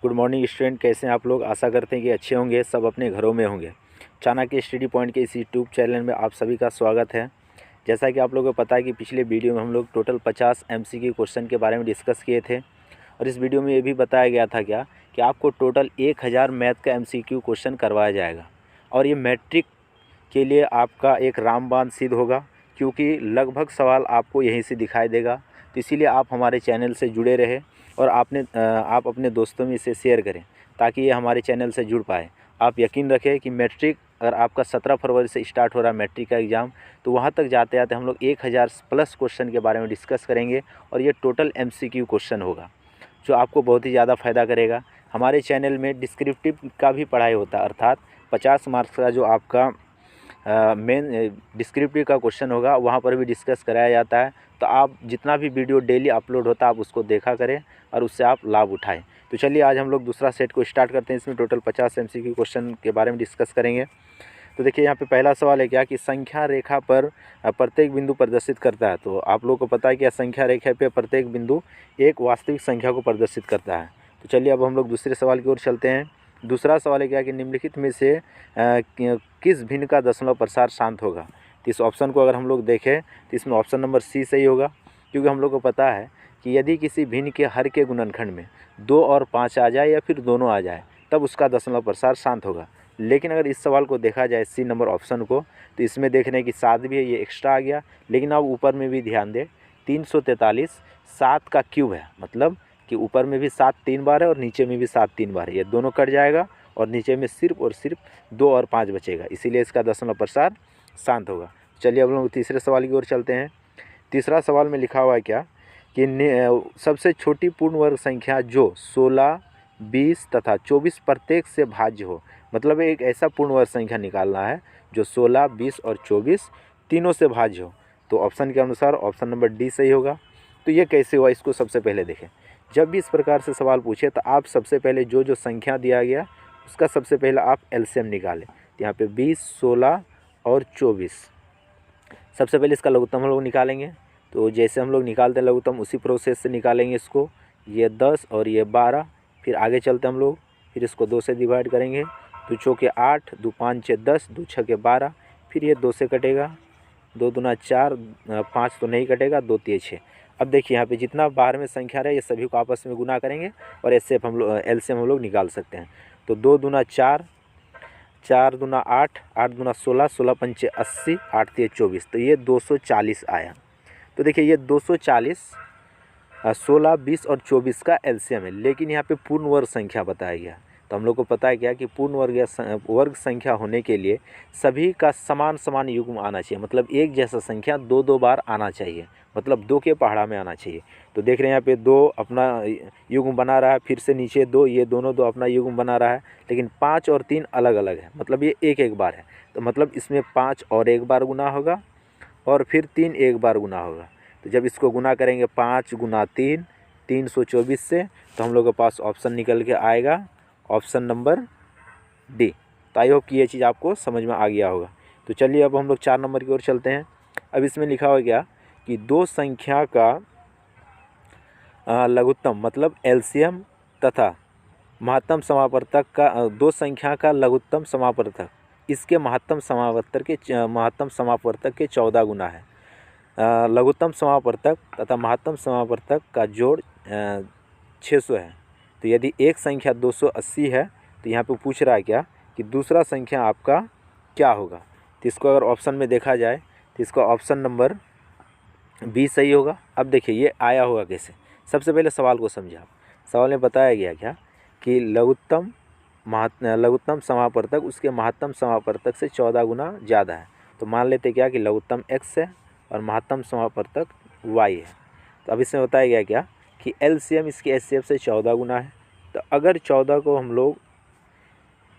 Good morning student, कैसे हैं आप लोग। आशा करते हैं कि अच्छे होंगे, सब अपने घरों में होंगे। चाणक्य स्टडी पॉइंट के इस यूट्यूब चैनल में आप सभी का स्वागत है। जैसा कि आप लोगों को पता है कि पिछले वीडियो में हम लोग टोटल 50 MCQ क्वेश्चन के बारे में डिस्कस किए थे और इस वीडियो में ये भी बताया गया था क्या कि आपको टोटल 1000 मैथ का MCQ क्वेश्चन करवाया जाएगा और ये मैट्रिक के लिए आपका एक रामबाण सिद्ध होगा, क्योंकि लगभग सवाल आपको यहीं से दिखाई देगा। तो इसीलिए आप हमारे चैनल से जुड़े रहे और आप अपने दोस्तों में इसे शेयर करें ताकि ये हमारे चैनल से जुड़ पाए। आप यकीन रखें कि मैट्रिक अगर आपका 17 फरवरी से स्टार्ट हो रहा है मैट्रिक का एग्ज़ाम, तो वहाँ तक जाते जाते हम लोग 1000 प्लस क्वेश्चन के बारे में डिस्कस करेंगे और ये टोटल MCQ क्वेश्चन होगा जो आपको बहुत ही ज़्यादा फ़ायदा करेगा। हमारे चैनल में डिस्क्रिप्टिव का भी पढ़ाई होता है, अर्थात 50 मार्क्स का जो आपका मेन डिस्क्रिप्टिव का क्वेश्चन होगा वहाँ पर भी डिस्कस कराया जाता है। तो आप जितना भी वीडियो डेली अपलोड होता है आप उसको देखा करें और उससे आप लाभ उठाएं। तो चलिए आज हम लोग दूसरा सेट को स्टार्ट करते हैं। इसमें टोटल 50 MCQ क्वेश्चन के बारे में डिस्कस करेंगे। तो देखिए यहाँ पे पहला सवाल है क्या कि संख्या रेखा पर प्रत्येक बिंदु प्रदर्शित करता है। तो आप लोगों को पता है कि संख्या रेखा पे प्रत्येक बिंदु एक वास्तविक संख्या को प्रदर्शित करता है। तो चलिए अब हम लोग दूसरे सवाल की ओर चलते हैं। दूसरा सवाल है क्या कि निम्नलिखित में से किस भिन्न का दशमलव प्रसार शांत होगा। तो इस ऑप्शन को अगर हम लोग देखें तो इसमें ऑप्शन नंबर सी सही होगा, क्योंकि हम लोग को पता है कि यदि किसी भिन्न के हर के गुणनखंड में 2 और 5 आ जाए या फिर दोनों आ जाए तब उसका दशमलव प्रसार शांत होगा। लेकिन अगर इस सवाल को देखा जाए सी नंबर ऑप्शन को, तो इसमें देखने की 7 भी है, ये एक्स्ट्रा आ गया। लेकिन आप ऊपर में भी ध्यान दें, 343 7 का क्यूब है, मतलब कि ऊपर में भी 7 3 बार है और नीचे में भी 7 3 बार है। ये दोनों कट जाएगा और नीचे में सिर्फ और सिर्फ 2 और 5 बचेगा, इसीलिए इसका दशमलव प्रसार शांत होगा। चलिए अब लोग तीसरे सवाल की ओर चलते हैं। तीसरा सवाल में लिखा हुआ है क्या कि सबसे छोटी पूर्ण वर्ग संख्या जो 16, 20 तथा 24 प्रत्येक से भाज्य हो। मतलब एक ऐसा पूर्ण वर्ग संख्या निकालना है जो 16, 20 और 24 तीनों से भाज्य हो। तो ऑप्शन के अनुसार ऑप्शन नंबर डी सही होगा। तो ये कैसे हुआ, इसको सबसे पहले देखें। जब भी इस प्रकार से सवाल पूछे तो आप सबसे पहले जो संख्या दिया गया उसका सबसे पहले आप LCM निकालें। तो यहाँ पे 20, 16 और 24, सबसे पहले इसका लघुत्तम हम लोग निकालेंगे। तो जैसे हम लोग निकालते हैं लघुत्तम उसी प्रोसेस से निकालेंगे इसको। ये 10 और ये 12, फिर आगे चलते हम लोग, फिर इसको 2 से डिवाइड करेंगे। 2 चौके 8, 2 5 6 10, 2 छके 12, फिर ये 2 से कटेगा, 2 दूना 4, 5 तो नहीं कटेगा, 2 तिये 6। अब देखिए यहाँ पे जितना बाहर में संख्या रहे ये सभी को आपस में गुना करेंगे और ऐसे हम लोग LCM हम लोग निकाल सकते हैं। तो 2 दूना 4, 4 दूना 8, 8 दूना 16, 16 पंचे 80, 8 तिये 24, तो ये 240 आया। तो देखिए ये 240 16, 20 और 24 का LCM है, लेकिन यहाँ पे पूर्ण वर्ग संख्या बताया गया। तो हम लोग को पता है क्या कि पूर्ण वर्ग संख्या होने के लिए सभी का समान युग्म आना चाहिए, मतलब एक जैसा संख्या 2 बार आना चाहिए, मतलब 2 के पहाड़ा में आना चाहिए। तो देख रहे हैं यहाँ पे 2 अपना युग्म बना रहा है, फिर से नीचे 2, ये दोनों 2 अपना युग्म बना रहा है, लेकिन 5 और 3 अलग अलग है, मतलब ये एक बार है। तो मतलब इसमें 5 और एक बार गुना होगा और फिर 3 एक बार गुना होगा। तो जब इसको गुना करेंगे 5 गुना 3, 324 से, तो हम लोग के पास ऑप्शन निकल के आएगा ऑप्शन नंबर डी। तो आई होप कि ये चीज़ आपको समझ में आ गया होगा। तो चलिए अब हम लोग 4 नंबर की ओर चलते हैं। अब इसमें लिखा हुआ क्या कि दो संख्या का लघुत्तम मतलब LCM तथा महत्तम समापवर्तक का दो संख्या का लघुत्तम समापवर्तक इसके महत्तम समापवर्तक के 14 गुना है। लघुत्तम समापवर्तक तथा महत्तम समापवर्तक का जोड़ 600 है। तो यदि एक संख्या 280 है तो यहाँ पे पूछ रहा है क्या कि दूसरा संख्या आपका क्या होगा। तो इसको अगर ऑप्शन में देखा जाए तो इसका ऑप्शन नंबर बी सही होगा। अब देखिए ये आया होगा कैसे, सबसे पहले सवाल को समझे आप। सवाल में बताया गया क्या कि लघुत्तम समापवर्तक उसके महत्तम समापवर्तक से 14 गुना ज़्यादा है। तो मान लेते क्या कि लघुत्तम x है और महत्तम समापवर्तक y है। तो अब इसमें बताया गया क्या कि LCM इसके HCF से 14 गुना है। तो अगर 14 को हम लोग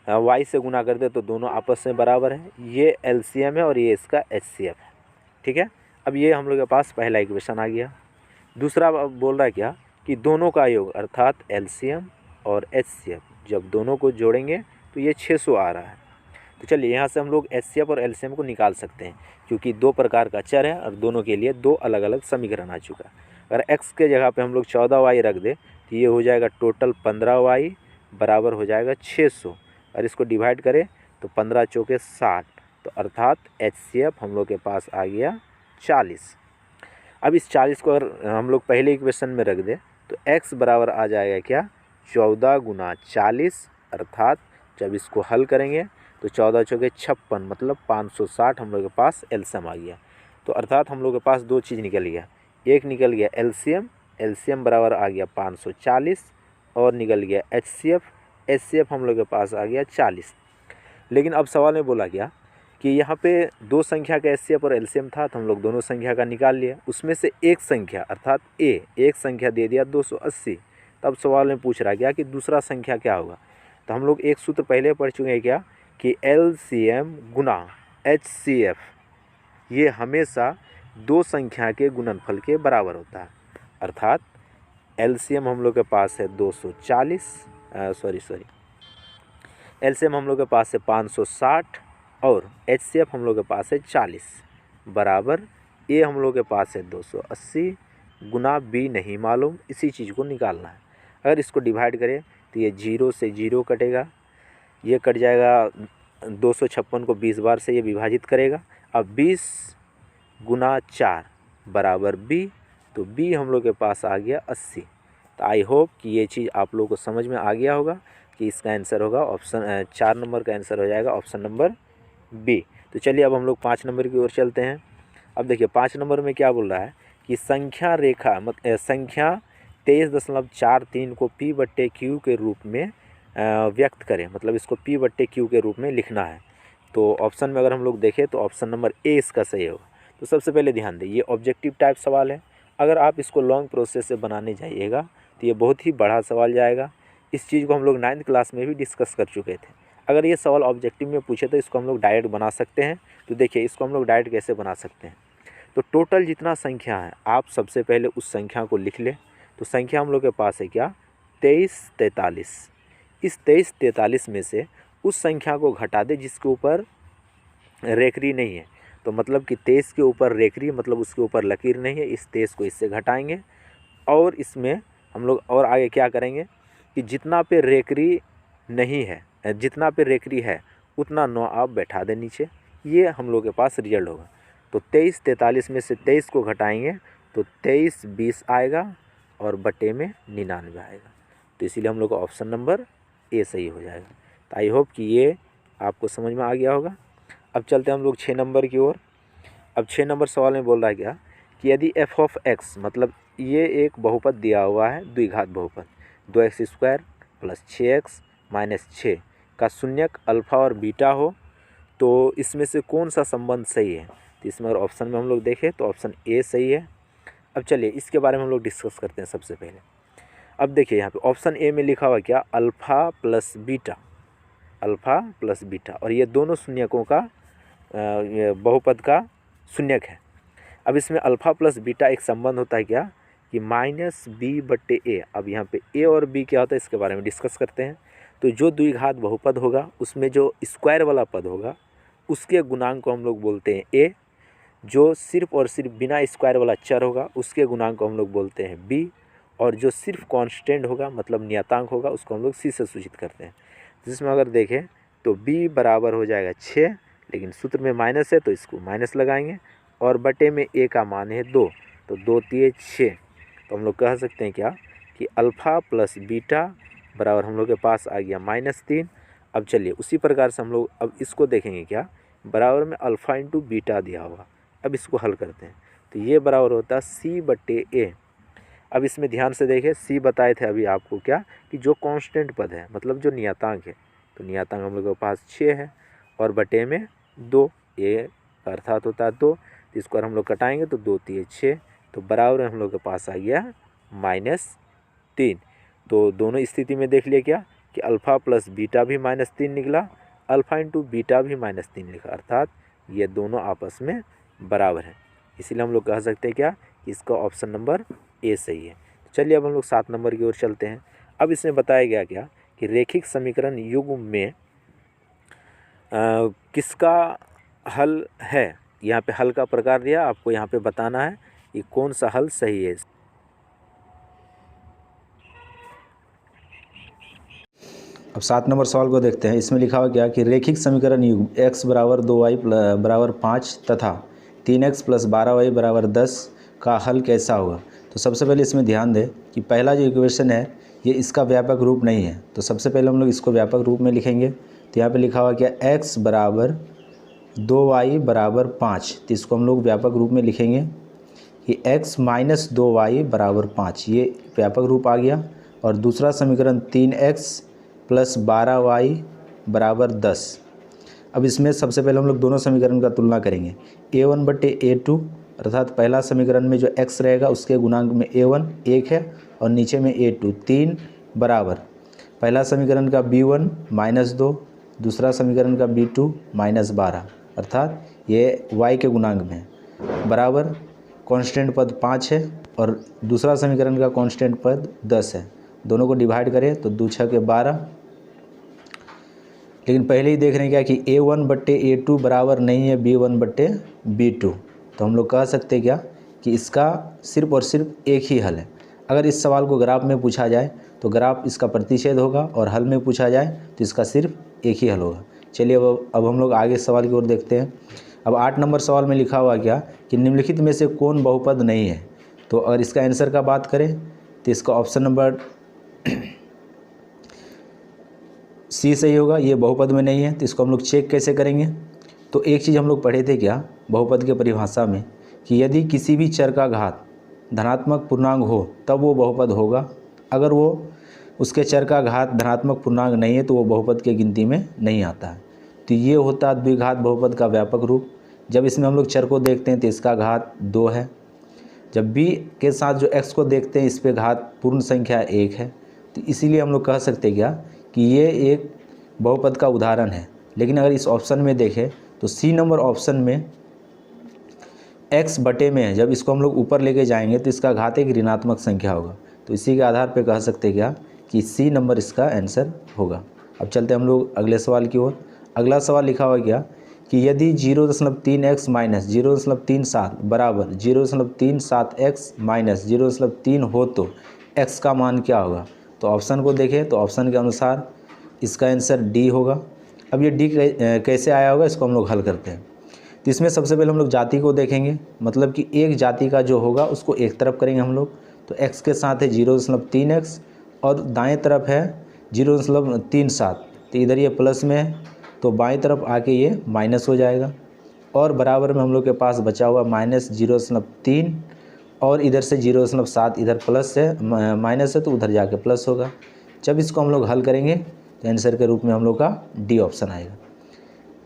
y से गुना कर दे तो दोनों आपस में बराबर है। ये LCM है और ये इसका HCF है, ठीक है। अब ये हम लोग के पास पहला इक्वेशन आ गया। दूसरा बोल रहा है क्या कि दोनों का योग अर्थात LCM और HCF जब दोनों को जोड़ेंगे तो ये 600 आ रहा है। तो चलिए यहाँ से हम लोग HCF और LCM को निकाल सकते हैं, क्योंकि 2 प्रकार का चर है और दोनों के लिए 2 अलग अलग समीकरण आ चुका है। अगर x के जगह पे हम लोग 14y रख दें तो ये हो जाएगा टोटल 15y बराबर हो जाएगा 600। और इसको डिवाइड करें तो 15 चौके 60, तो अर्थात HCF हम लोग के पास आ गया 40। अब इस 40 को अगर हम लोग पहले इक्वेशन में रख दें तो x बराबर आ जाएगा क्या, 14 गुना 40, अर्थात जब इसको हल करेंगे तो 14 चौके 56 मतलब 560 हम लोग के पास एलसीएम आ गया। तो अर्थात हम लोग के पास दो चीज़ निकल गया, एक निकल गया एलसीएम बराबर आ गया 540 और निकल गया HCF हम लोग के पास आ गया 40। लेकिन अब सवाल में बोला गया कि यहाँ पे दो संख्या का HCF और एलसीएम था, तो हम लोग दोनों संख्या का निकाल लिया, उसमें से एक संख्या अर्थात एक संख्या दे दिया 280। तब सवाल में पूछ रहा गया कि दूसरा संख्या क्या होगा। तो हम लोग एक सूत्र पहले पढ़ चुके हैं क्या, कि एलसीएम गुना HCF ये हमेशा दो संख्या के गुणनफल के बराबर होता है। अर्थात एलसीएम हम लोग के पास है 240, एलसीएम हम लोग के पास है 560 और HCF हम लोग के पास है 40 बराबर A हम लोग के पास है 280 गुना B नहीं मालूम, इसी चीज़ को निकालना है। अगर इसको डिवाइड करें तो ये 0 से 0 कटेगा, ये कट जाएगा, 256 को 20 बार से ये विभाजित करेगा। अब 20 गुना 4 बराबर B, तो B हम लोग के पास आ गया 80। तो आई होप कि ये चीज़ आप लोगों को समझ में आ गया होगा कि इसका आंसर होगा ऑप्शन 4 नंबर का आंसर हो जाएगा ऑप्शन नंबर B। तो चलिए अब हम लोग 5 नंबर की ओर चलते हैं। अब देखिए 5 नंबर में क्या बोल रहा है कि संख्या रेखा संख्या 23.43 को P/Q के रूप में व्यक्त करें, मतलब इसको P/Q के रूप में लिखना है। तो ऑप्शन में अगर हम लोग देखें तो ऑप्शन नंबर A इसका सही होगा। तो सबसे पहले ध्यान दें, ये ऑब्जेक्टिव टाइप सवाल है। अगर आप इसको लॉन्ग प्रोसेस से बनाने जाइएगा तो ये बहुत ही बड़ा सवाल जाएगा। इस चीज़ को हम लोग 9th क्लास में भी डिस्कस कर चुके थे। अगर ये सवाल ऑब्जेक्टिव में पूछे तो इसको हम लोग डायरेक्ट बना सकते हैं। तो देखिए इसको हम लोग डायरेक्ट कैसे बना सकते हैं। तो टोटल जितना संख्या है आप सबसे पहले उस संख्या को लिख लें। तो संख्या हम लोग के पास है क्या, 2343। इस 2343 में से उस संख्या को घटा दे जिसके ऊपर रेखरी नहीं है। तो मतलब कि 23 के ऊपर रेखरी मतलब उसके ऊपर लकीर नहीं है, इस 23 को इससे घटाएंगे। और इसमें हम लोग और आगे क्या करेंगे कि जितना पे रेखरी नहीं है, जितना पे रेखरी है उतना 9 आप बैठा दें नीचे, ये हम लोग के पास रिजल्ट होगा। तो 2343 में से 23 को घटाएंगे तो 23 20 आएगा और बटे में 99 आएगा। तो इसीलिए हम लोग का ऑप्शन नंबर A सही हो जाएगा। तो आई होप कि ये आपको समझ में आ गया होगा। अब चलते हैं हम लोग 6 नंबर की ओर। अब 6 नंबर सवाल में बोल रहा है क्या कि यदि f(x) मतलब ये एक बहुपद दिया हुआ है, द्विघात बहुपद 2x² + 6x - 6 का शून्यक अल्फ़ा और बीटा हो तो इसमें से कौन सा संबंध सही है। तो इसमें अगर ऑप्शन में हम लोग देखें तो ऑप्शन A सही है। अब चलिए इसके बारे में हम लोग डिस्कस करते हैं सबसे पहले। अब देखिए यहाँ पे ऑप्शन A में लिखा हुआ क्या, अल्फ़ा प्लस बीटा, और ये दोनों शून्यकों का बहुपद का शून्यक है। अब इसमें अल्फ़ा प्लस बीटा एक संबंध होता है क्या कि -b/a। अब यहाँ पे a और b क्या होता है इसके बारे में डिस्कस करते हैं। तो जो द्विघात बहुपद होगा उसमें जो स्क्वायर वाला पद होगा उसके गुणांक को हम लोग बोलते हैं a, जो सिर्फ और सिर्फ बिना स्क्वायर वाला चर होगा उसके गुणांक को हम लोग बोलते हैं b, और जो सिर्फ कांस्टेंट होगा मतलब नियतांक होगा उसको हम लोग c से सूचित करते हैं। जिसमें अगर देखें तो b बराबर हो जाएगा 6, लेकिन सूत्र में माइनस है तो इसको माइनस लगाएंगे, और बटे में a का मान है 2, तो 2 3 6। तो हम लोग कह सकते हैं क्या कि अल्फ़ा प्लस बीटा बराबर हम लोग के पास आ गया -3। अब चलिए उसी प्रकार से हम लोग अब इसको देखेंगे क्या, बराबर में अल्फ़ा इंटू बीटा दिया होगा। अब इसको हल करते हैं तो ये बराबर होता है c/a। अब इसमें ध्यान से देखें, c बताए थे अभी आपको क्या कि जो कांस्टेंट पद है मतलब जो नियतांक है, तो नियतांक हम लोग के पास 6 है और बटे में 2, ये अर्थात होता है 2। तो इसको हम लोग कटाएंगे तो 2 3 6, तो बराबर हम लोग के पास आ गया -3। तो दोनों स्थिति में देख लिए क्या कि अल्फ़ा प्लस बीटा भी -3 निकला, अल्फ़ा इंटू बीटा भी -3 निकला, अर्थात ये दोनों आपस में बराबर है। इसीलिए हम लोग कह सकते हैं क्या कि इसका ऑप्शन नंबर A सही है। चलिए अब हम लोग 7 नंबर की ओर चलते हैं। अब इसमें बताया गया क्या कि रेखिक समीकरण युग्म में किसका हल है। यहाँ पे हल का प्रकार दिया, आपको यहाँ पे बताना है कि कौन सा हल सही है। अब 7 नंबर सवाल को देखते हैं। इसमें लिखा हुआ क्या कि रेखिक समीकरण युग्म x बराबर 2y बराबर 5 तथा 3x प्लस 12y बराबर 10 का हल कैसा होगा। तो सबसे पहले इसमें ध्यान दें कि पहला जो इक्वेशन है ये इसका व्यापक रूप नहीं है, तो सबसे पहले हम लोग इसको व्यापक रूप में लिखेंगे। तो यहाँ पे लिखा हुआ क्या x बराबर 2y बराबर 5, तो इसको हम लोग व्यापक रूप में लिखेंगे कि x माइनस 2y बराबर 5, ये व्यापक रूप आ गया। और दूसरा समीकरण 3x प्लस 12y बराबर 10। अब इसमें सबसे पहले हम लोग दोनों समीकरण का तुलना करेंगे। a1 बटे a2, अर्थात पहला समीकरण में जो x रहेगा उसके गुणांक में a1 1 है और नीचे में a2 3 बराबर पहला समीकरण का b1 माइनस 2, दूसरा समीकरण का b2 माइनस 12, अर्थात ये y के गुणांक में है, बराबर कांस्टेंट पद 5 है और दूसरा समीकरण का कांस्टेंट पद 10 है। दोनों को डिवाइड करें तो 2 6 के 12। लेकिन पहले ही देख रहे हैं क्या कि a1 बट्टे a2 बराबर नहीं है b1 बट्टे b2, तो हम लोग कह सकते हैं क्या कि इसका सिर्फ और सिर्फ एक ही हल है। अगर इस सवाल को ग्राफ में पूछा जाए तो ग्राफ इसका प्रतिच्छेद होगा और हल में पूछा जाए तो इसका सिर्फ एक ही हल होगा। चलिए अब हम लोग आगे सवाल की ओर देखते हैं। अब 8 नंबर सवाल में लिखा हुआ क्या कि निम्नलिखित में से कौन बहुपद नहीं है। तो अगर इसका आंसर का बात करें तो इसका ऑप्शन नंबर सी सही होगा, ये बहुपद में नहीं है। तो इसको हम लोग चेक कैसे करेंगे। तो एक चीज़ हम लोग पढ़े थे क्या बहुपद के परिभाषा में कि यदि किसी भी चर का घात धनात्मक पूर्णांक हो तब वो बहुपद होगा, अगर वो उसके चर का घात धनात्मक पूर्णांक नहीं है तो वो बहुपद के गिनती में नहीं आता है। तो ये होता है द्विघात बहुपद का व्यापक रूप। जब इसमें हम लोग चर को देखते हैं तो इसका घात 2 है, जब b के साथ जो x को देखते हैं इस पे घात पूर्ण संख्या 1 है, तो इसीलिए हम लोग कह सकते हैं क्या कि ये एक बहुपद का उदाहरण है। लेकिन अगर इस ऑप्शन में देखें तो सी नंबर ऑप्शन में x बटे में है, जब इसको हम लोग ऊपर लेके जाएंगे तो इसका घात एक ऋणात्मक संख्या होगा। तो इसी के आधार पे कह सकते हैं क्या कि सी नंबर इसका आंसर होगा। अब चलते हम लोग अगले सवाल की ओर। अगला सवाल लिखा हुआ क्या कि यदि 0.3x माइनस 0.37 बराबर 0.37x माइनस 0.3 हो तो x का मान क्या होगा। तो ऑप्शन को देखें तो ऑप्शन के अनुसार इसका आंसर डी होगा। अब ये डी कैसे आया होगा इसको हम लोग हल करते हैं। तो इसमें सबसे पहले हम लोग जाति को देखेंगे, मतलब कि एक जाति का जो होगा उसको एक तरफ करेंगे हम लोग। तो x के साथ है 0.3x और दाएं तरफ है 0.37, तो इधर ये प्लस में है तो बाएं तरफ आके ये माइनस हो जाएगा। और बराबर में हम लोग के पास बचा हुआ माइनस 0.3 और इधर से 0.7 इधर प्लस है माइनस है तो उधर जाके प्लस होगा। जब इसको हम लोग हल करेंगे तो आंसर के रूप में हम लोग का डी ऑप्शन आएगा।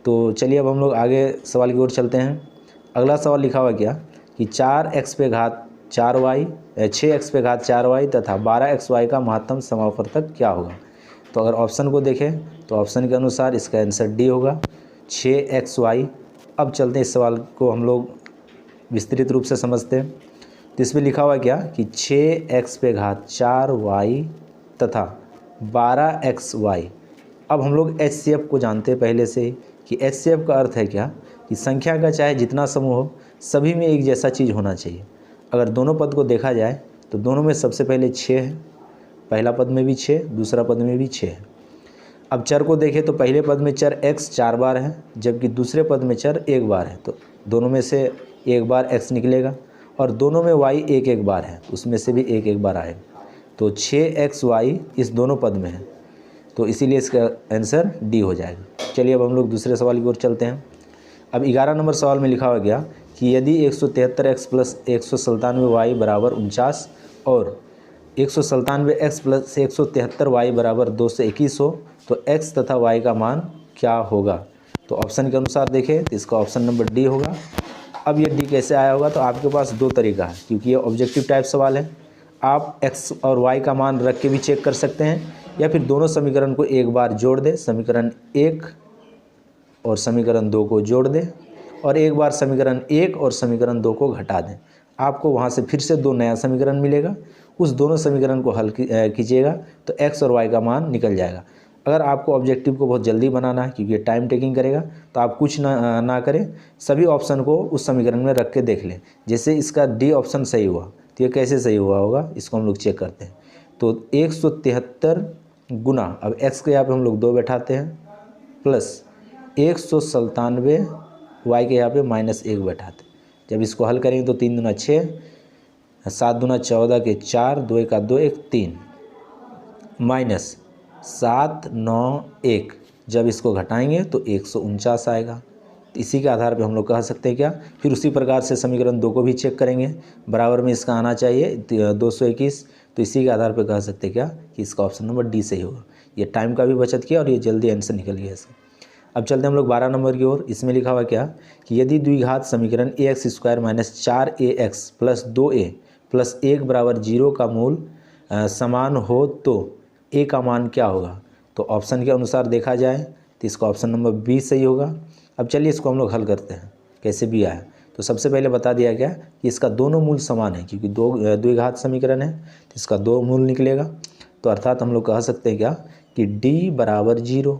तो चलिए अब हम लोग आगे सवाल की ओर चलते हैं। अगला सवाल लिखा हुआ क्या कि 4x पे घात 4y 6x पे घात 4y तथा 12xy का महत्तम समापवर्तक क्या होगा। तो अगर ऑप्शन को देखें तो ऑप्शन के अनुसार इसका आंसर डी होगा 6xy। अब चलते हैं इस सवाल को हम लोग विस्तृत रूप से समझते हैं। तो इसमें लिखा हुआ क्या कि 6x पे घात 4y तथा 12xy। अब हम लोग HCF को जानते हैं पहले से ही कि HCF का अर्थ है क्या कि संख्या का चाहे जितना समूह हो सभी में एक जैसा चीज़ होना चाहिए। अगर दोनों पद को देखा जाए तो दोनों में सबसे पहले 6 है, पहला पद में भी 6 दूसरा पद में भी 6 है। अब चर को देखें तो पहले पद में चर x 4 बार है जबकि दूसरे पद में चर 1 बार है, तो दोनों में से 1 बार x निकलेगा और दोनों में y 1 बार है उसमें से भी 1 बार आएगा। तो 6xy इस दोनों पद में है तो इसीलिए इसका आंसर डी हो जाएगा। चलिए अब हम लोग दूसरे सवाल की ओर चलते हैं। अब 11 नंबर सवाल में लिखा हुआ गया कि यदि 173x प्लस 197y बराबर 49 और 197x प्लस 173y बराबर 221 हो तो x तथा y का मान क्या होगा। तो ऑप्शन के अनुसार देखें तो इसका ऑप्शन नंबर डी होगा। अब ये डी कैसे आया होगा तो आपके पास दो तरीका है, क्योंकि ये ऑब्जेक्टिव टाइप सवाल है। आप x और y का मान रख के भी चेक कर सकते हैं या फिर दोनों समीकरण को एक बार जोड़ दें, समीकरण 1 और समीकरण 2 को जोड़ दें और एक बार समीकरण 1 और समीकरण 2 को घटा दें। आपको वहाँ से फिर से दो नया समीकरण मिलेगा, उस दोनों समीकरण को हल कीजिएगा तो x और y का मान निकल जाएगा। अगर आपको ऑब्जेक्टिव को बहुत जल्दी बनाना है क्योंकि ये टाइम टेकिंग करेगा तो आप कुछ ना करें, सभी ऑप्शन को उस समीकरण में रख के देख लें। जैसे इसका डी ऑप्शन सही हुआ तो ये कैसे सही हुआ होगा इसको हम लोग चेक करते हैं। तो 173 गुना, अब x के यहाँ पे हम लोग 2 बैठाते हैं, प्लस 197 y के यहाँ पे -1 बैठाते हैं। जब इसको हल करेंगे तो 3 दूना 6, 7 दूना 14 के 4, 2 का 2 1 3, माइनस 7 9 1, जब इसको घटाएंगे तो 149 आएगा। तो इसी के आधार पे हम लोग कह सकते हैं क्या, फिर उसी प्रकार से समीकरण 2 को भी चेक करेंगे, बराबर में इसका आना चाहिए 221। तो इसी के आधार पे कह सकते हैं क्या कि इसका ऑप्शन नंबर डी सही होगा। ये टाइम का भी बचत किया और ये जल्दी आंसर निकल गया इसका। अब चलते हैं हम लोग 12 नंबर की ओर। इसमें लिखा हुआ क्या कि यदि द्विघात समीकरण ax² - 4ax + 2a + 1 = 0 का मूल समान हो तो a का मान क्या होगा। तो ऑप्शन के अनुसार देखा जाए तो इसका ऑप्शन नंबर बी सही होगा। अब चलिए इसको हम लोग हल करते हैं, कैसे भी आया। तो सबसे पहले बता दिया गया कि इसका दोनों मूल समान है, क्योंकि द्विघात समीकरण है तो इसका 2 मूल निकलेगा। तो अर्थात हम लोग कह सकते हैं क्या कि d = 0,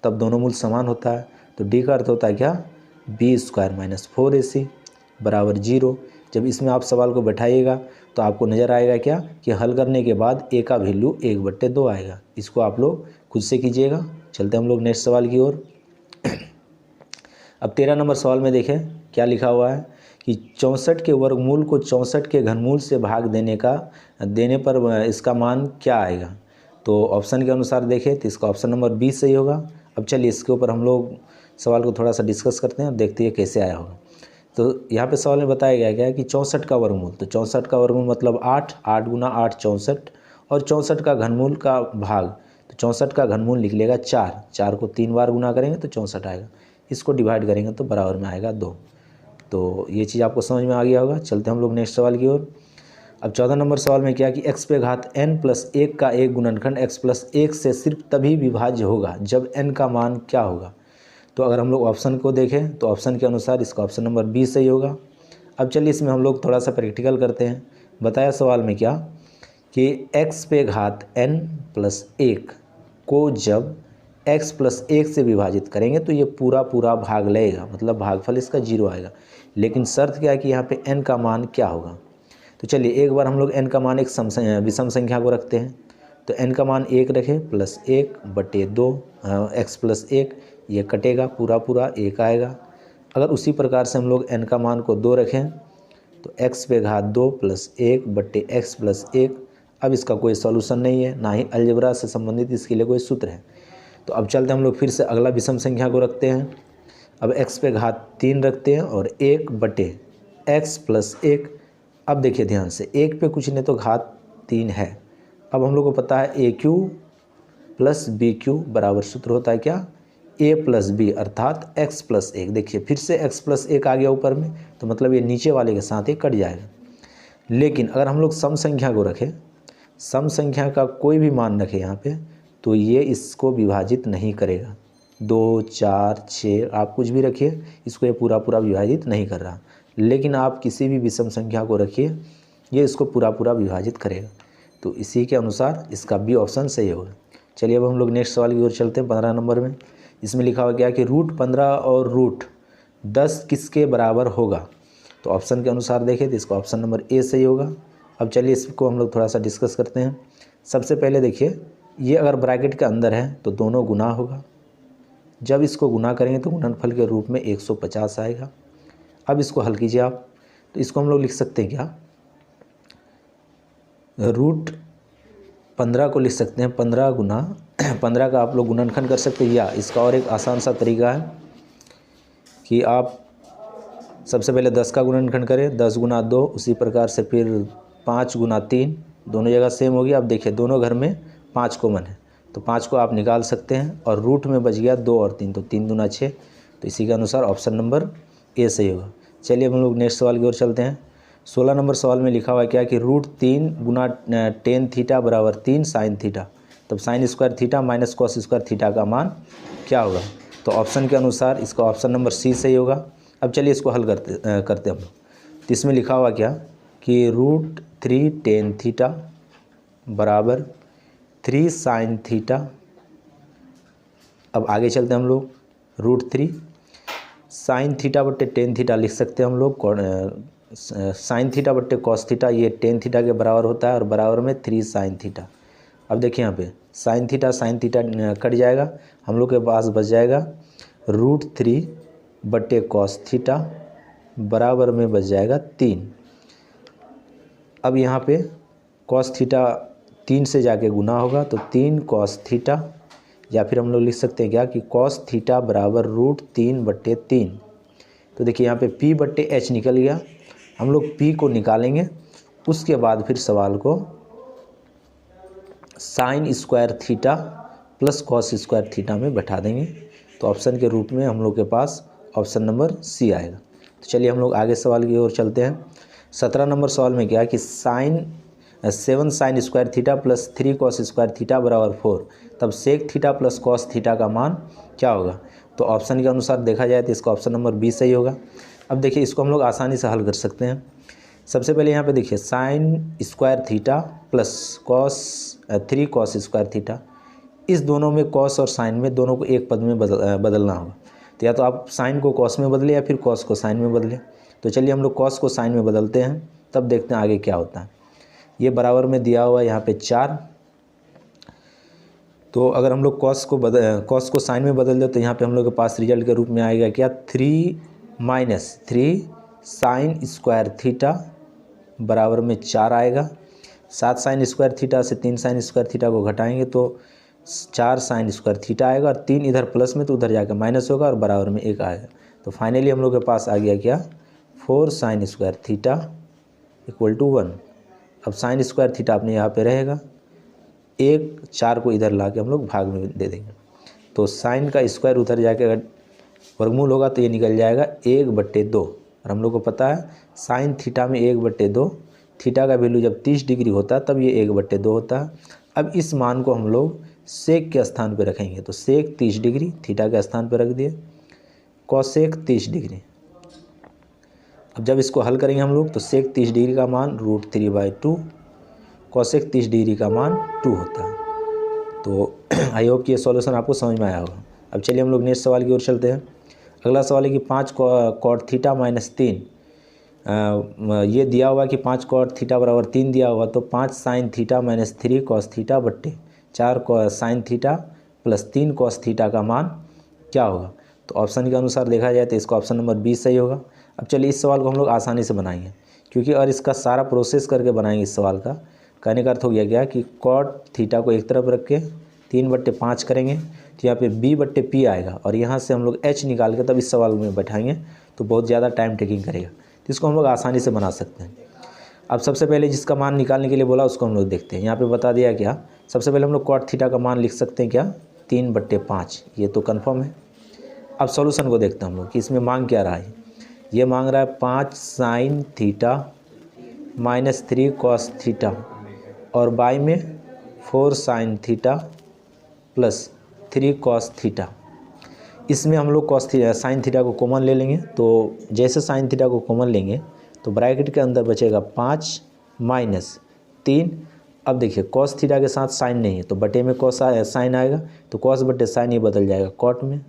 तब दोनों मूल समान होता है। तो d का अर्थ होता है क्या, b² - 4ac = 0। जब इसमें आप सवाल को बैठाइएगा तो आपको नज़र आएगा क्या कि हल करने के बाद a का वैल्यू 1/2 आएगा। इसको आप लोग खुद से कीजिएगा। चलते हम लोग नेक्स्ट सवाल की ओर। अब 13 नंबर सवाल में देखें क्या लिखा हुआ है कि 64 के वर्गमूल को 64 के घनमूल से भाग देने पर इसका मान क्या आएगा। तो ऑप्शन के अनुसार देखें तो इसका ऑप्शन नंबर बी सही होगा। अब चलिए इसके ऊपर हम लोग सवाल को थोड़ा सा डिस्कस करते हैं और देखते हैं कैसे आया होगा। तो यहाँ पे सवाल में बताया गया क्या कि 64 का वर्गमूल, तो 64 का वर्गमूल मतलब 8, 8 गुना 8 64, और 64 का घनमूल का भाग, तो 64 का घनमूल निकलेगा 4, 4 को 3 बार गुना करेंगे तो 64 आएगा। इसको डिवाइड करेंगे तो बराबर में आएगा 2। तो ये चीज़ आपको समझ में आ गया होगा। चलते हम लोग नेक्स्ट सवाल की ओर। अब 14 नंबर सवाल में क्या कि x पे घात n + 1 का एक गुणनखंड x + 1 से सिर्फ तभी विभाज्य होगा जब n का मान क्या होगा। तो अगर हम लोग ऑप्शन को देखें तो ऑप्शन के अनुसार इसका ऑप्शन नंबर बी सही होगा। अब चलिए इसमें हम लोग थोड़ा सा प्रैक्टिकल करते हैं। बताया सवाल में क्या कि x पे घात n + 1 को जब x + 1 से विभाजित करेंगे तो ये पूरा भाग लेगा, मतलब भागफल इसका 0 आएगा। लेकिन शर्त क्या है कि यहाँ पे n का मान क्या होगा। तो चलिए एक बार हम लोग n का मान एक विषम संख्या को रखते हैं। तो n का मान 1 रखें, +1/2 x + 1, ये कटेगा, पूरा 1 आएगा। अगर उसी प्रकार से हम लोग n का मान को 2 रखें तो x पे घात 2 + 1/x + 1। अब इसका कोई सॉल्यूशन नहीं है, ना ही अलजेब्रा से संबंधित इसके लिए कोई सूत्र है। तो अब चलते हम लोग फिर से अगला विषम संख्या को रखते हैं। अब x पे घात 3 रखते हैं और 1/x + 1। अब देखिए ध्यान से, 1 पे कुछ नहीं तो घात 3 है। अब हम लोग को पता है AQ + BQ बराबर सूत्र होता है क्या, A + B, अर्थात x + 1। देखिए फिर से x + 1 आ गया ऊपर में, तो मतलब ये नीचे वाले के साथ ही कट जाएगा। लेकिन अगर हम लोग सम संख्या को रखें, सम संख्या का कोई भी मान रखें यहाँ पे, तो ये इसको विभाजित नहीं करेगा। 2 4 6 आप कुछ भी रखिए, इसको ये पूरा विभाजित नहीं कर रहा। लेकिन आप किसी भी विषम संख्या को रखिए, ये इसको पूरा विभाजित करेगा। तो इसी के अनुसार इसका बी ऑप्शन सही होगा। चलिए अब हम लोग नेक्स्ट सवाल की ओर चलते हैं। 15 नंबर में इसमें लिखा हुआ क्या कि √15 और √10 किसके बराबर होगा। तो ऑप्शन के अनुसार देखें तो इसका ऑप्शन नंबर ए सही होगा। अब चलिए इसको हम लोग थोड़ा सा डिस्कस करते हैं। सबसे पहले देखिए, ये अगर ब्रैकेट के अंदर है तो दोनों गुना होगा। जब इसको गुना करेंगे तो गुणनफल के रूप में 150 आएगा। अब इसको हल कीजिए आप, तो इसको हम लोग लिख सकते हैं क्या, √15 को लिख सकते हैं 15 गुना 15 का आप लोग गुणनखंड कर सकते हैं। या इसका और एक आसान सा तरीका है कि आप सबसे पहले 10 का गुणनखंड करें, 10 गुना 2, उसी प्रकार से फिर 5 गुना 3, दोनों जगह सेम हो गया। अब देखिए दोनों घर में 5 कॉमन है, तो 5 को आप निकाल सकते हैं और रूट में बच गया 2 और 3, तो 3 दूना 6। तो इसी के अनुसार ऑप्शन नंबर ए सही होगा। चलिए अब हम लोग नेक्स्ट सवाल की ओर चलते हैं। 16 नंबर सवाल में लिखा हुआ है क्या कि √3 गुना tan थीटा बराबर 3 sin थीटा। तब sin² theta minus cos² theta का मान क्या होगा। तो ऑप्शन के अनुसार इसका ऑप्शन नंबर सी सही होगा। अब चलिए इसको हल करते हम। तो इसमें लिखा हुआ क्या कि √3 tan थीटा बराबर 3 sin थीटा। अब आगे चलते हम लोग, √3 sin थीटा बट्टे tan थीटा लिख सकते हैं हम लोग। sin थीटा बट्टे cos थीटा, ये tan थीटा के बराबर होता है और बराबर में 3 sin थीटा। अब देखिए यहाँ पे साइन थीटा कट जाएगा, हम लोग के पास बच जाएगा √3 बटे कॉस थीटा बराबर में बच जाएगा 3। अब यहाँ पे कॉस थीटा 3 से जाके गुना होगा तो 3 कॉस थीटा, या फिर हम लोग लिख सकते हैं क्या कि कॉस थीटा बराबर √3 बटे 3। तो देखिए यहाँ पे P बटे H निकल गया, हम लोग P को निकालेंगे, उसके बाद फिर सवाल को sign square theta plus cos square theta में बैठा देंगे। तो ऑप्शन के रूप में हम लोग के पास ऑप्शन नंबर सी आएगा। तो चलिए हम लोग आगे सवाल की ओर चलते हैं। 17 नंबर सवाल में क्या है कि 7 sine square theta plus 3 cos square theta बराबर 4, तब sec theta plus cos theta का मान क्या होगा। तो ऑप्शन के अनुसार देखा जाए तो इसका ऑप्शन नंबर बी सही होगा। अब देखिए इसको हम लोग आसानी से हल कर सकते हैं। सबसे पहले यहाँ पे देखिए sign square theta plus 3 cos square theta, इस दोनों में कॉस और साइन में दोनों को एक पद में बदलना होगा। तो या तो आप साइन को कॉस में बदलें या फिर कॉस को साइन में बदलें। तो चलिए हम लोग कॉस को साइन में बदलते हैं, तब देखते हैं आगे क्या होता है। ये बराबर में दिया हुआ है यहाँ पे 4, तो अगर हम लोग कॉस को साइन में बदल दें तो यहाँ पे हम लोग के पास रिजल्ट के रूप में आएगा क्या 3 साइन स्क्वायर थीटा बराबर में 4 आएगा। 7 साइन स्क्वायर थीटा से 3 साइन स्क्वायर थीटा को घटाएंगे तो 4 साइन स्क्वायर थीटा आएगा, और 3 इधर प्लस में तो उधर जाकर माइनस होगा और बराबर में 1 आएगा। तो फाइनली हम लोग के पास आ गया क्या 4 sine square theta equal to 1। अब साइन स्क्वायर थीटा अपने यहाँ पे रहेगा, 4 को इधर ला के हम लोग भाग में दे देंगे। तो साइन का स्क्वायर उधर जाके अगर वर्गमूल होगा तो ये निकल जाएगा 1/2। और हम लोग को पता है साइन थीटा में 1/2, थीटा का वैल्यू जब 30 डिग्री होता है तब ये 1/2 होता है। अब इस मान को हम लोग सेक के स्थान पर रखेंगे, तो सेक 30 डिग्री थीटा के स्थान पर रख दिए, कॉसेक 30 डिग्री। अब जब इसको हल करेंगे हम लोग तो सेक 30 डिग्री का मान √3/2, कॉसेक 30 डिग्री का मान 2 होता है। तो आई होप कि ये सॉल्यूशन आपको समझ में आया होगा। अब चलिए हम लोग नेक्स्ट सवाल की ओर चलते हैं। अगला सवाल है कि 5 कॉट थीटा माइनस 3, ये दिया हुआ कि 5 कॉट थीटा बराबर 3 दिया हुआ, तो 5 sine theta minus 3 cos theta बट्टे 4 sine theta plus 3 cos theta का मान क्या होगा। तो ऑप्शन के अनुसार देखा जाए तो इसका ऑप्शन नंबर बी सही होगा। अब चलिए इस सवाल को हम लोग आसानी से बनाएंगे, क्योंकि और इसका सारा प्रोसेस करके बनाएंगे इस सवाल का। कहने का अर्थ हो गया कि कॉट थीटा को एक तरफ रख के 3/5 करेंगे तो यहाँ पे b/p आएगा, और यहाँ से हम लोग h निकाल के तब इस सवाल में बैठाएंगे तो बहुत ज़्यादा टाइम टेकिंग करेगा। तो इसको हम लोग आसानी से बना सकते हैं। अब सबसे पहले जिसका मान निकालने के लिए बोला उसको हम लोग देखते हैं। यहाँ पे बता दिया क्या, सबसे पहले हम लोग कॉट थीटा का मान लिख सकते हैं क्या 3/5, ये तो कन्फर्म है। अब सॉल्यूशन को देखते हैं हम लोग कि इसमें मांग क्या रहा है। ये मांग रहा है 5 sine theta minus 3 cos theta, और बाई में 4 sine theta plus 3 cos theta. इसमें हम लोग साइन थीटा को कॉमन ले लेंगे, तो जैसे साइन थीटा को कॉमन लेंगे तो ब्रैकेट के अंदर बचेगा 5 माइनस 3। अब देखिए कॉस थीटा के साथ साइन नहीं है तो बटे में कॉस साइन आएगा, तो कॉस बटे साइन ये बदल जाएगा कॉट में।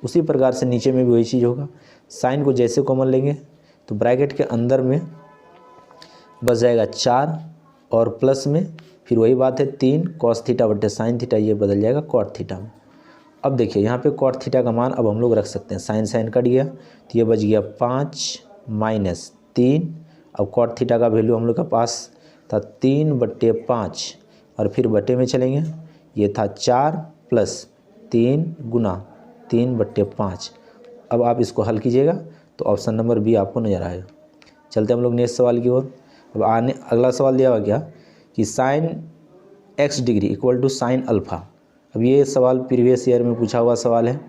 उसी प्रकार से नीचे में भी वही चीज़ होगा, साइन को जैसे कॉमन लेंगे तो ब्रैकेट के अंदर में बच जाएगा 4 और प्लस में फिर वही बात है 3 कॉस थीटा बटे साइन थीटा, ये बदल जाएगा कॉट थीटा में। अब देखिए यहाँ पे कॉट थीटा का मान अब हम लोग रख सकते हैं, साइन कट गया तो ये बच गया 5 माइनस 3। अब कॉट थीटा का वैल्यू हम लोग के पास था 3/5 और फिर बटे में चलेंगे, ये था 4 प्लस 3 गुना 3/5। अब आप इसको हल कीजिएगा तो ऑप्शन नंबर बी आपको नज़र आएगा। चलते हम लोग नेक्स्ट सवाल की ओर। अब अगला सवाल दिया हुआ क्या कि sine x degree equal to sine alpha. अब ये सवाल प्रीवियस ईयर में पूछा हुआ सवाल है,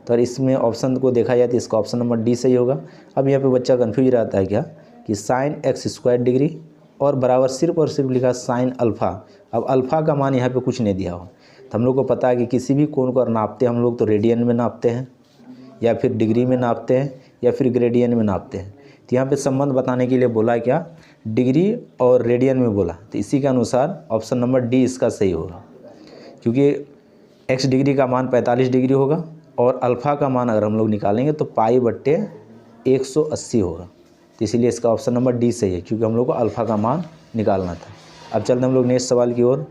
तो इसमें ऑप्शन को देखा जाए तो इसका ऑप्शन नंबर डी सही होगा। अब यहाँ पे बच्चा कन्फ्यूज रहता है क्या कि साइन x² डिग्री और बराबर सिर्फ और सिर्फ लिखा साइन अल्फ़ा। अब अल्फ़ा का मान यहाँ पे कुछ नहीं दिया हो, तो हम लोग को पता है कि किसी भी कोण को नापते हैं हम लोग तो रेडियन में नापते हैं या फिर डिग्री में नापते हैं या फिर ग्रेडियन में नापते हैं। तो यहाँ पे संबंध बताने के लिए बोला क्या, डिग्री और रेडियन में बोला, तो इसी के अनुसार ऑप्शन नंबर डी इसका सही होगा, क्योंकि x डिग्री का मान 45 डिग्री होगा और अल्फ़ा का मान अगर हम लोग निकालेंगे तो π/180 होगा। तो इसीलिए इसका ऑप्शन नंबर डी सही है, क्योंकि हम लोग को अल्फ़ा का मान निकालना था। अब चलते हम लोग नेक्स्ट सवाल की ओर।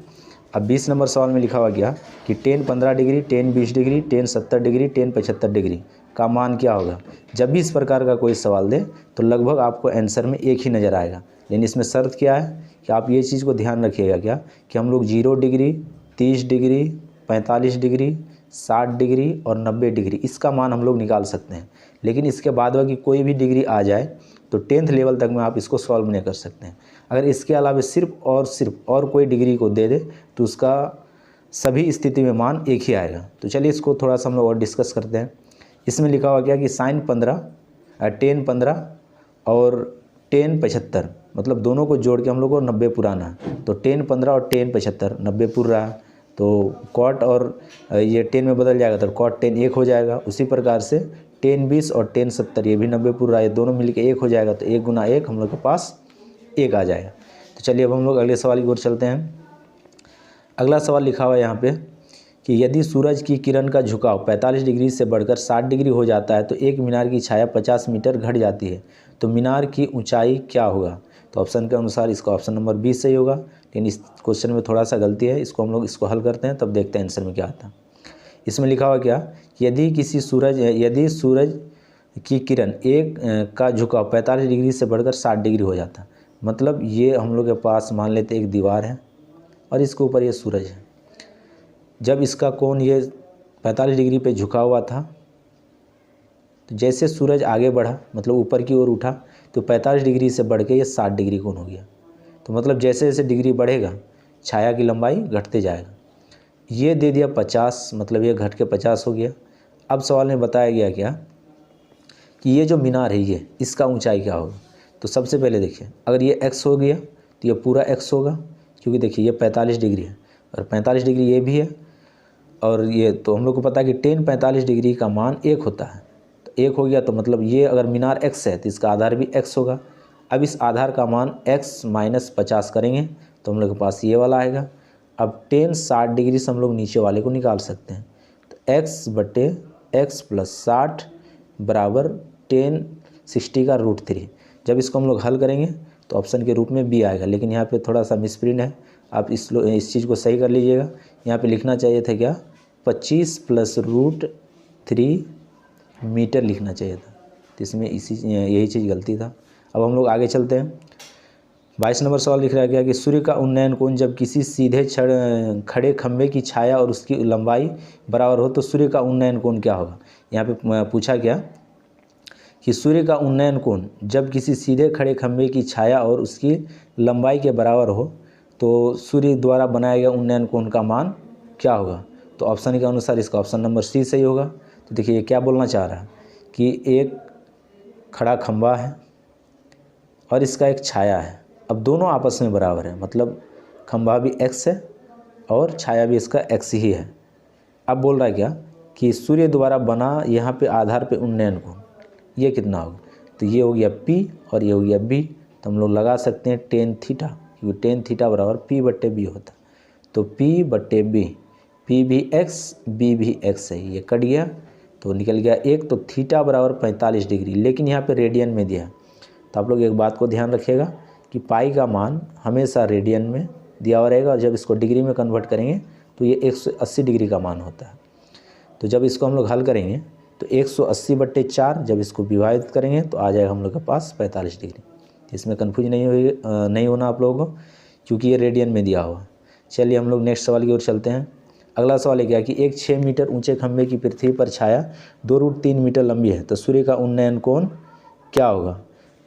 अब 20 नंबर सवाल में लिखा हुआ क्या कि ten 15 degree, ten 20 degree, ten 70 degree, ten 75 degree का मान क्या होगा। जब भी इस प्रकार का कोई सवाल दे तो लगभग आपको आंसर में एक ही नज़र आएगा, लेकिन इसमें शर्त क्या है कि आप ये चीज़ को ध्यान रखिएगा क्या कि हम लोग 0 डिग्री, 30 डिग्री, 45 डिग्री, 60 डिग्री और 90 डिग्री इसका मान हम लोग निकाल सकते हैं, लेकिन इसके बाद बाकी कोई भी डिग्री आ जाए तो 10th लेवल तक में आप इसको सॉल्व नहीं कर सकते हैं। अगर इसके अलावा सिर्फ और कोई डिग्री को दे दे तो उसका सभी स्थिति में मान एक ही आएगा। तो चलिए इसको थोड़ा सा हम लोग और डिस्कस करते हैं। इसमें लिखा हुआ क्या कि साइन 15, टेन 15 और टेन 75 मतलब दोनों को जोड़ के हम लोग को 90 पुराना है। तो टेन 15 और टेन 75 90 पुर रहा है, तो कॉट और ये 10 में बदल जाएगा तो कॉट 10 एक हो जाएगा। उसी प्रकार से टेन 20 और टेन 70 ये भी 90 पुर रहा है, दोनों मिलके एक हो जाएगा, तो 1 गुना 1 हम लोग के पास 1 आ जाएगा। तो चलिए अब हम लोग अगले सवाल की ओर चलते हैं। अगला सवाल लिखा हुआ है यहाँ पे कि यदि सूरज की किरण का झुकाव 45 डिग्री से बढ़कर 60 डिग्री हो जाता है तो एक मीनार की छाया 50 मीटर घट जाती है, तो मीनार की ऊंचाई क्या होगा। तो ऑप्शन के अनुसार इसका ऑप्शन नंबर 20 सही होगा, लेकिन इस क्वेश्चन में थोड़ा सा गलती है, इसको हम लोग इसको हल करते हैं तब देखते हैं आंसर में क्या आता है। इसमें लिखा हुआ क्या कि यदि सूरज की किरण का झुकाव 45 डिग्री से बढ़कर 60 डिग्री हो जाता, मतलब ये हम लोग के पास मान लेते एक दीवार है और इसके ऊपर ये सूरज है। जब इसका कोण ये 45 डिग्री पे झुका हुआ था, तो जैसे सूरज आगे बढ़ा मतलब ऊपर की ओर उठा तो 45 डिग्री से बढ़ के ये 60 डिग्री कोण हो गया। तो मतलब जैसे जैसे डिग्री बढ़ेगा छाया की लंबाई घटते जाएगा। ये दे दिया 50, मतलब ये घट के 50 हो गया। अब सवाल में बताया गया क्या कि ये जो मीनार है ये इसका ऊंचाई क्या होगा। तो सबसे पहले देखिए अगर ये x हो गया तो ये पूरा x होगा, क्योंकि देखिए ये 45 डिग्री है और 45 डिग्री ये भी है, और ये तो हम लोग को पता है कि टेन 45 डिग्री का मान 1 होता है, तो 1 हो गया। तो मतलब ये अगर मीनार x है तो इसका आधार भी x होगा। अब इस आधार का मान x माइनस 50 करेंगे तो हम लोग के पास ये वाला आएगा। अब टेन 60 डिग्री से हम लोग नीचे वाले को निकाल सकते हैं, तो x बटे x प्लस 60 बराबर टेन 60 का रूट 3। जब इसको हम लोग हल करेंगे तो ऑप्शन के रूप में बी आएगा, लेकिन यहाँ पे थोड़ा सा मिसप्रिंट है, आप इस चीज़ को सही कर लीजिएगा। यहाँ पे लिखना चाहिए था क्या 25 प्लस रूट 3 मीटर लिखना चाहिए था, तो इसमें यही चीज़ गलती था। अब हम लोग आगे चलते हैं। 22 नंबर सवाल लिख रहा गया कि सूर्य का उन्नयन कोण जब किसी सीधे खड़े खंभे की छाया और उसकी लंबाई बराबर हो तो सूर्य का उन्नयन कोण क्या होगा। यहाँ पे पूछा गया कि सूर्य का उन्नयन कोण जब किसी सीधे खड़े खंभे की छाया और उसकी लंबाई के बराबर हो तो सूर्य द्वारा बनाया गया उन्नयन कोण का मान क्या होगा। तो ऑप्शन के अनुसार इसका ऑप्शन नंबर सी सही होगा। तो देखिए ये क्या बोलना चाह रहा है कि एक खड़ा खंभा है और इसका एक छाया है, अब दोनों आपस में बराबर है, मतलब खंभा भी x है और छाया भी इसका x ही है। अब बोल रहा है क्या कि सूर्य द्वारा बना यहाँ पे आधार पे उन्नयन कोण ये कितना होगा। तो ये हो गया p और ये हो गया b, तो हम लोग लगा सकते हैं टेन थीटा, क्योंकि टेन थीटा बराबर p बट्टे b होता। तो p बट्टे b, p भी x b भी x है, ये कट गया तो निकल गया 1। तो थीटा बराबर 45 डिग्री, लेकिन यहाँ पे रेडियन में दिया। तो आप लोग एक बात को ध्यान रखिएगा कि पाई का मान हमेशा रेडियन में दिया हुआ रहेगा, और जब इसको डिग्री में कन्वर्ट करेंगे तो ये 180 डिग्री का मान होता है। तो जब इसको हम लोग हल करेंगे तो 180 बट्टे 4 जब इसको विभाजित करेंगे तो आ जाएगा हम लोग के पास 45 डिग्री। इसमें कन्फ्यूज नहीं होना आप लोगों को, क्योंकि ये रेडियन में दिया हुआ। चलिए हम लोग नेक्स्ट सवाल की ओर चलते हैं। अगला सवाल है क्या कि एक 6 मीटर ऊंचे खंभे की पृथ्वी पर छाया 2√3 मीटर लंबी है, तो सूर्य का उन्नयन कोण क्या होगा।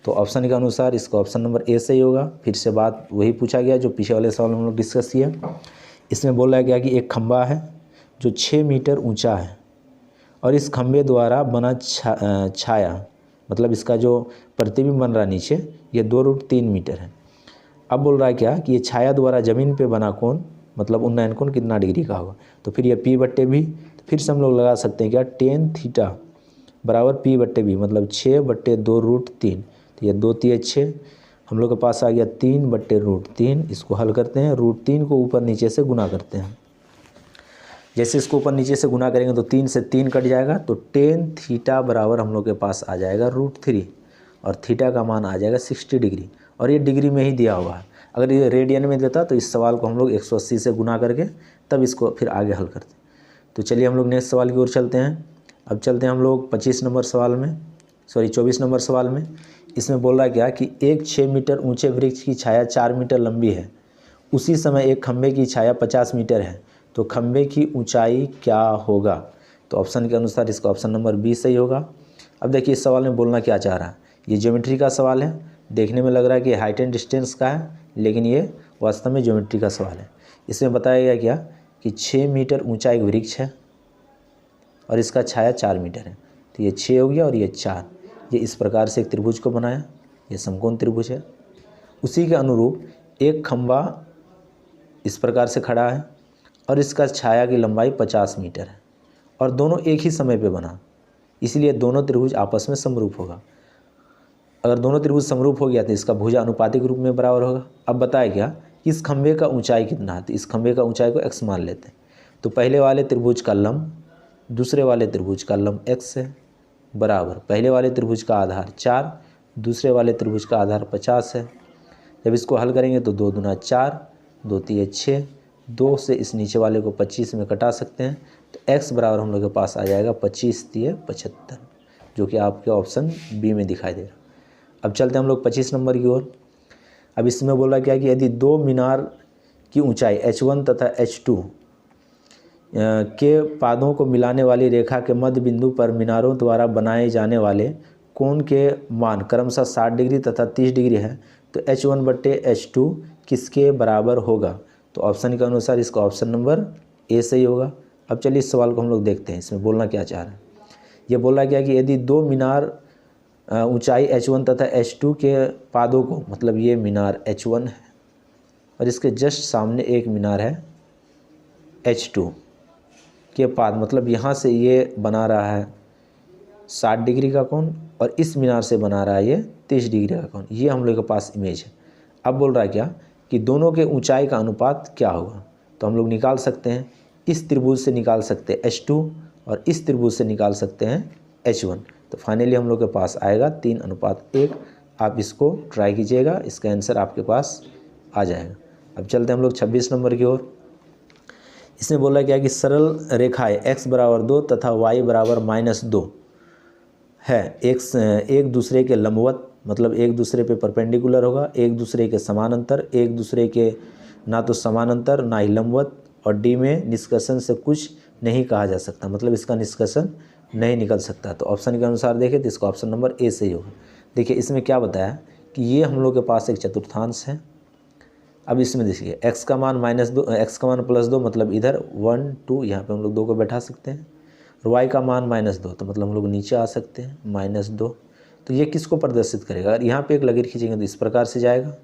तो ऑप्शन के अनुसार इसका ऑप्शन नंबर ए सही होगा। फिर से बात वही पूछा गया जो पीछे वाले सवाल हम लोग डिस्कस किए। इसमें बोला गया कि एक खंभा है जो 6 मीटर ऊंचा है और इस खंभे द्वारा बना छाया, मतलब इसका जो प्रतिबिंब बन रहा नीचे ये 2√3 मीटर है। अब बोल रहा है क्या कि ये छाया द्वारा जमीन पे बना कोण मतलब उन्नयन कोण कितना डिग्री का होगा। तो फिर ये p बट्टे b, तो फिर से हम लोग लगा सकते हैं क्या टेन थीटा बराबर p बट्टे b, मतलब 6 बट्टे 2√3, तो ये 2 3 6, हम लोग के पास आ गया 3 बट्टे √3। इसको हल करते हैं, √3 को ऊपर नीचे से गुना करते हैं। जैसे इसको ऊपर नीचे से गुना करेंगे तो 3 से 3 कट जाएगा, तो टेन थीटा बराबर हम लोग के पास आ जाएगा √3 और थीटा का मान आ जाएगा 60 डिग्री, और ये डिग्री में ही दिया हुआ है। अगर ये रेडियन में देता तो इस सवाल को हम लोग 180 से गुना करके तब इसको फिर आगे हल करते। तो चलिए हम लोग नेक्स्ट सवाल की ओर चलते हैं। अब चलते हैं हम लोग 25 नंबर सवाल में, 24 नंबर सवाल में। इसमें बोल रहा है क्या कि एक 6 मीटर ऊंचे वृक्ष की छाया 4 मीटर लंबी है, उसी समय एक खंभे की छाया 50 मीटर है, तो खंभे की ऊंचाई क्या होगा? तो ऑप्शन के अनुसार इसका ऑप्शन नंबर बी सही होगा। अब देखिए इस सवाल में बोलना क्या चाह रहा है, ये ज्योमेट्री का सवाल है, देखने में लग रहा है कि हाइट एंड डिस्टेंस का है, लेकिन ये वास्तव में ज्योमेट्री का सवाल है। इसमें बताया गया क्या कि 6 मीटर ऊंचा एक वृक्ष है और इसका छाया 4 मीटर है, तो ये 6 हो गया और ये 4, ये इस प्रकार से एक त्रिभुज को बनाया, ये समकोण त्रिभुज है। उसी के अनुरूप एक खंभा इस प्रकार से खड़ा है और इसका छाया की लंबाई 50 मीटर है और दोनों एक ही समय पे बना, इसलिए दोनों त्रिभुज आपस में समरूप होगा। अगर दोनों त्रिभुज समरूप हो गया तो इसका भुजा अनुपातिक रूप में बराबर होगा। अब बताया गया इस खंभे का ऊंचाई कितना है, तो इस खंभे का ऊंचाई को x मान लेते हैं। तो पहले वाले त्रिभुज का लंब दूसरे वाले त्रिभुज का लंब x है, बराबर पहले वाले त्रिभुज का आधार 4, दूसरे वाले त्रिभुज का आधार 50 है। जब इसको हल करेंगे तो 2 दूना 4, 2 तिये 6, 2 से इस नीचे वाले को 25 में कटा सकते हैं, तो x बराबर हम लोग के पास आ जाएगा 25 तिये 75, जो कि आपके ऑप्शन बी में दिखाई दे रहा। अब चलते हैं हम लोग 25 नंबर की ओर। अब इसमें बोला क्या कि यदि दो मीनार की ऊंचाई h1 तथा h2 के पादों को मिलाने वाली रेखा के मध्य बिंदु पर मीनारों द्वारा बनाए जाने वाले कोण के मान क्रमशः 60 डिग्री तथा 30 डिग्री है, तो h1/h2 किसके बराबर होगा? तो ऑप्शन के अनुसार इसका ऑप्शन नंबर ए सही होगा। अब चलिए इस सवाल को हम लोग देखते हैं, इसमें बोलना क्या चाह रहा है। ये बोला गया कि यदि दो मीनार ऊंचाई h1 तथा h2 के पादों को, मतलब ये मीनार h1 है और इसके जस्ट सामने एक मीनार है h2 के पाद, मतलब यहाँ से ये बना रहा है 60 डिग्री का कोण और इस मीनार से बना रहा है ये 30 डिग्री का कोण, ये हम लोग के पास इमेज है। अब बोल रहा है क्या कि दोनों के ऊंचाई का अनुपात क्या होगा? तो हम लोग निकाल सकते हैं, इस त्रिभुज से निकाल सकते हैं h2 और इस त्रिभुज से निकाल सकते हैं h1, तो फाइनली हम लोग के पास आएगा 3:1। आप इसको ट्राई कीजिएगा, इसका आंसर आपके पास आ जाएगा। अब चलते हैं हम लोग 26 नंबर की ओर। इसमें बोला क्या कि सरल रेखाएं x बराबर 2 तथा y बराबर -2 है, एक दूसरे के लंबवत, मतलब एक दूसरे पे परपेंडिकुलर होगा, एक दूसरे के समानांतर, एक दूसरे के ना तो समानांतर ना ही लंबवत, और डी में निष्कर्षण से कुछ नहीं कहा जा सकता, मतलब इसका निष्कर्षण नहीं निकल सकता। तो ऑप्शन के अनुसार देखें तो इसका ऑप्शन नंबर ए सही होगा। देखिए इसमें क्या बताया कि ये हम लोग के पास एक चतुर्थांश है। अब इसमें देखिए x का मान -2, x का मान +2, मतलब इधर 1 2, यहाँ पे हम लोग 2 को बैठा सकते हैं, और y का मान -2, तो मतलब हम लोग नीचे आ सकते हैं -2। तो ये किसको प्रदर्शित करेगा? अगर यहाँ पे एक लकीर खींचेंगे तो इस प्रकार से जाएगा,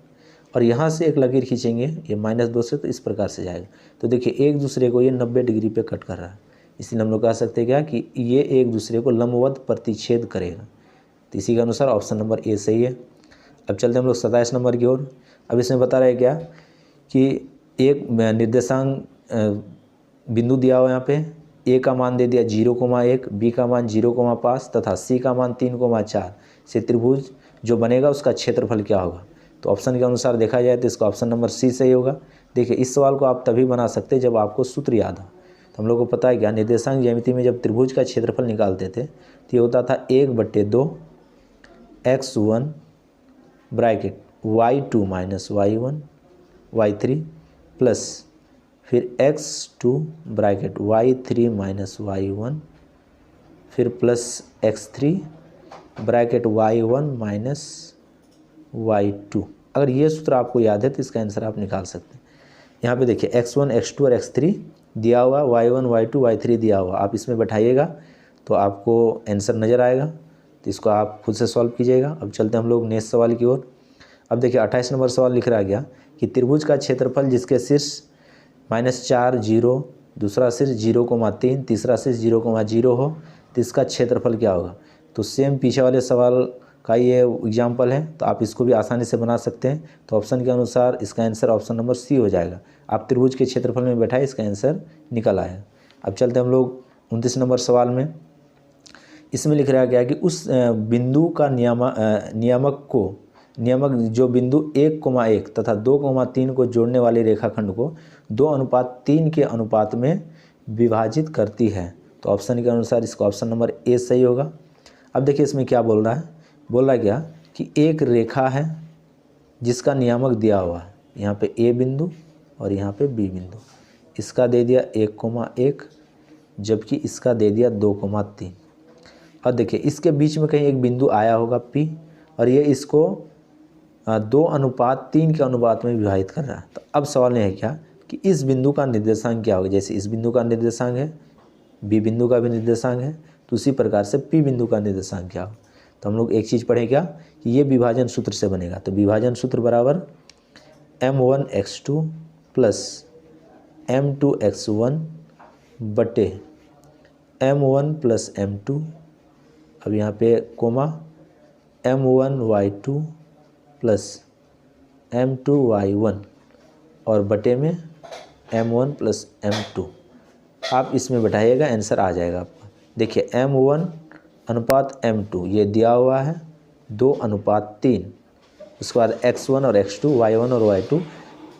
और यहाँ से एक लकीर खींचेंगे ये -2 से, तो इस प्रकार से जाएगा। तो देखिए एक दूसरे को ये 90 डिग्री पे कट कर रहा है, इसलिए हम लोग कह सकते हैं क्या कि ये एक दूसरे को लंबवत प्रतिच्छेद करेगा। तो इसी के अनुसार ऑप्शन नंबर ए सही है। अब चलते हैं हम लोग 27 नंबर की ओर। अब इसमें बता रहे हैं क्या कि एक निर्देशांक बिंदु दिया हुआ यहाँ पे, ए का मान दे दिया 0,1, बी का मान 0,5 तथा सी का मान 3,4 से त्रिभुज जो बनेगा उसका क्षेत्रफल क्या होगा? तो ऑप्शन के अनुसार देखा जाए तो इसका ऑप्शन नंबर सी सही होगा। देखिए इस सवाल को आप तभी बना सकते हैं जब आपको सूत्र याद हो। तो हम लोग को पता है क्या, निर्देशांक ज्यामिति में जब त्रिभुज का क्षेत्रफल निकालते थे तो ये होता था 1/2 x1 bracket y2 - y1 y3 plus फिर x2 ब्रैकेट y3 - y1 फिर plus x3 bracket y1 - y2। अगर ये सूत्र आपको याद है तो इसका आंसर आप निकाल सकते हैं। यहाँ पे देखिए x1 x2 और x3 दिया हुआ, y1 y2 y3 दिया हुआ, आप इसमें बैठाइएगा तो आपको आंसर नज़र आएगा। तो इसको आप खुद से सॉल्व कीजिएगा। अब चलते हैं हम लोग नेक्स्ट सवाल की ओर। अब देखिए 28 नंबर सवाल लिख रहा गया कि त्रिभुज का क्षेत्रफल जिसके शीर्ष -4 0, दूसरा शीर्ष 0,3, तीसरा शीर्ष 0,0 हो, तो इसका क्षेत्रफल क्या होगा? तो सेम पीछे वाले सवाल का ये एग्जाम्पल है, तो आप इसको भी आसानी से बना सकते हैं। तो ऑप्शन के अनुसार इसका आंसर ऑप्शन नंबर सी हो जाएगा। आप त्रिभुज के क्षेत्रफल में बैठाए, इसका आंसर निकल आया। अब चलते हम लोग 29 नंबर सवाल में। इसमें लिख रहा गया कि उस बिंदु का नियामक को नियमक जो बिंदु 1,1 तथा 2,3 को जोड़ने वाली रेखाखंड को 2:3 के अनुपात में विभाजित करती है। तो ऑप्शन के अनुसार इसका ऑप्शन नंबर ए सही होगा। अब देखिए इसमें क्या बोल रहा है, बोल रहा है क्या कि एक रेखा है जिसका नियामक दिया हुआ है, यहाँ पे ए बिंदु और यहाँ पे बी बिंदु, इसका दे दिया 1,1 जबकि इसका दे दिया 2,3। और देखिए इसके बीच में कहीं एक बिंदु आया होगा P और ये इसको 2:3 के अनुपात में विभाजित कर रहा है। तो अब सवाल यह है क्या कि इस बिंदु का निर्देशांक क्या होगा। जैसे इस बिंदु का निर्देशांक है, बी बिंदु का भी निर्देशांक है, तो उसी प्रकार से पी बिंदु का निर्देशांक क्या होगा। तो हम लोग एक चीज़ पढ़ें क्या कि ये विभाजन सूत्र से बनेगा। तो विभाजन सूत्र बराबर m1x2 प्लस m2x1 बटे m1 प्लस m2, अब यहाँ पे कोमा m1y2 प्लस m2y1 और बटे में m1 प्लस m2। आप इसमें बैठाइएगा, आंसर आ जाएगा आपका। देखिए m1 अनुपात m2 ये दिया हुआ है 2:3, उसके बाद x1 और x2, y1 और y2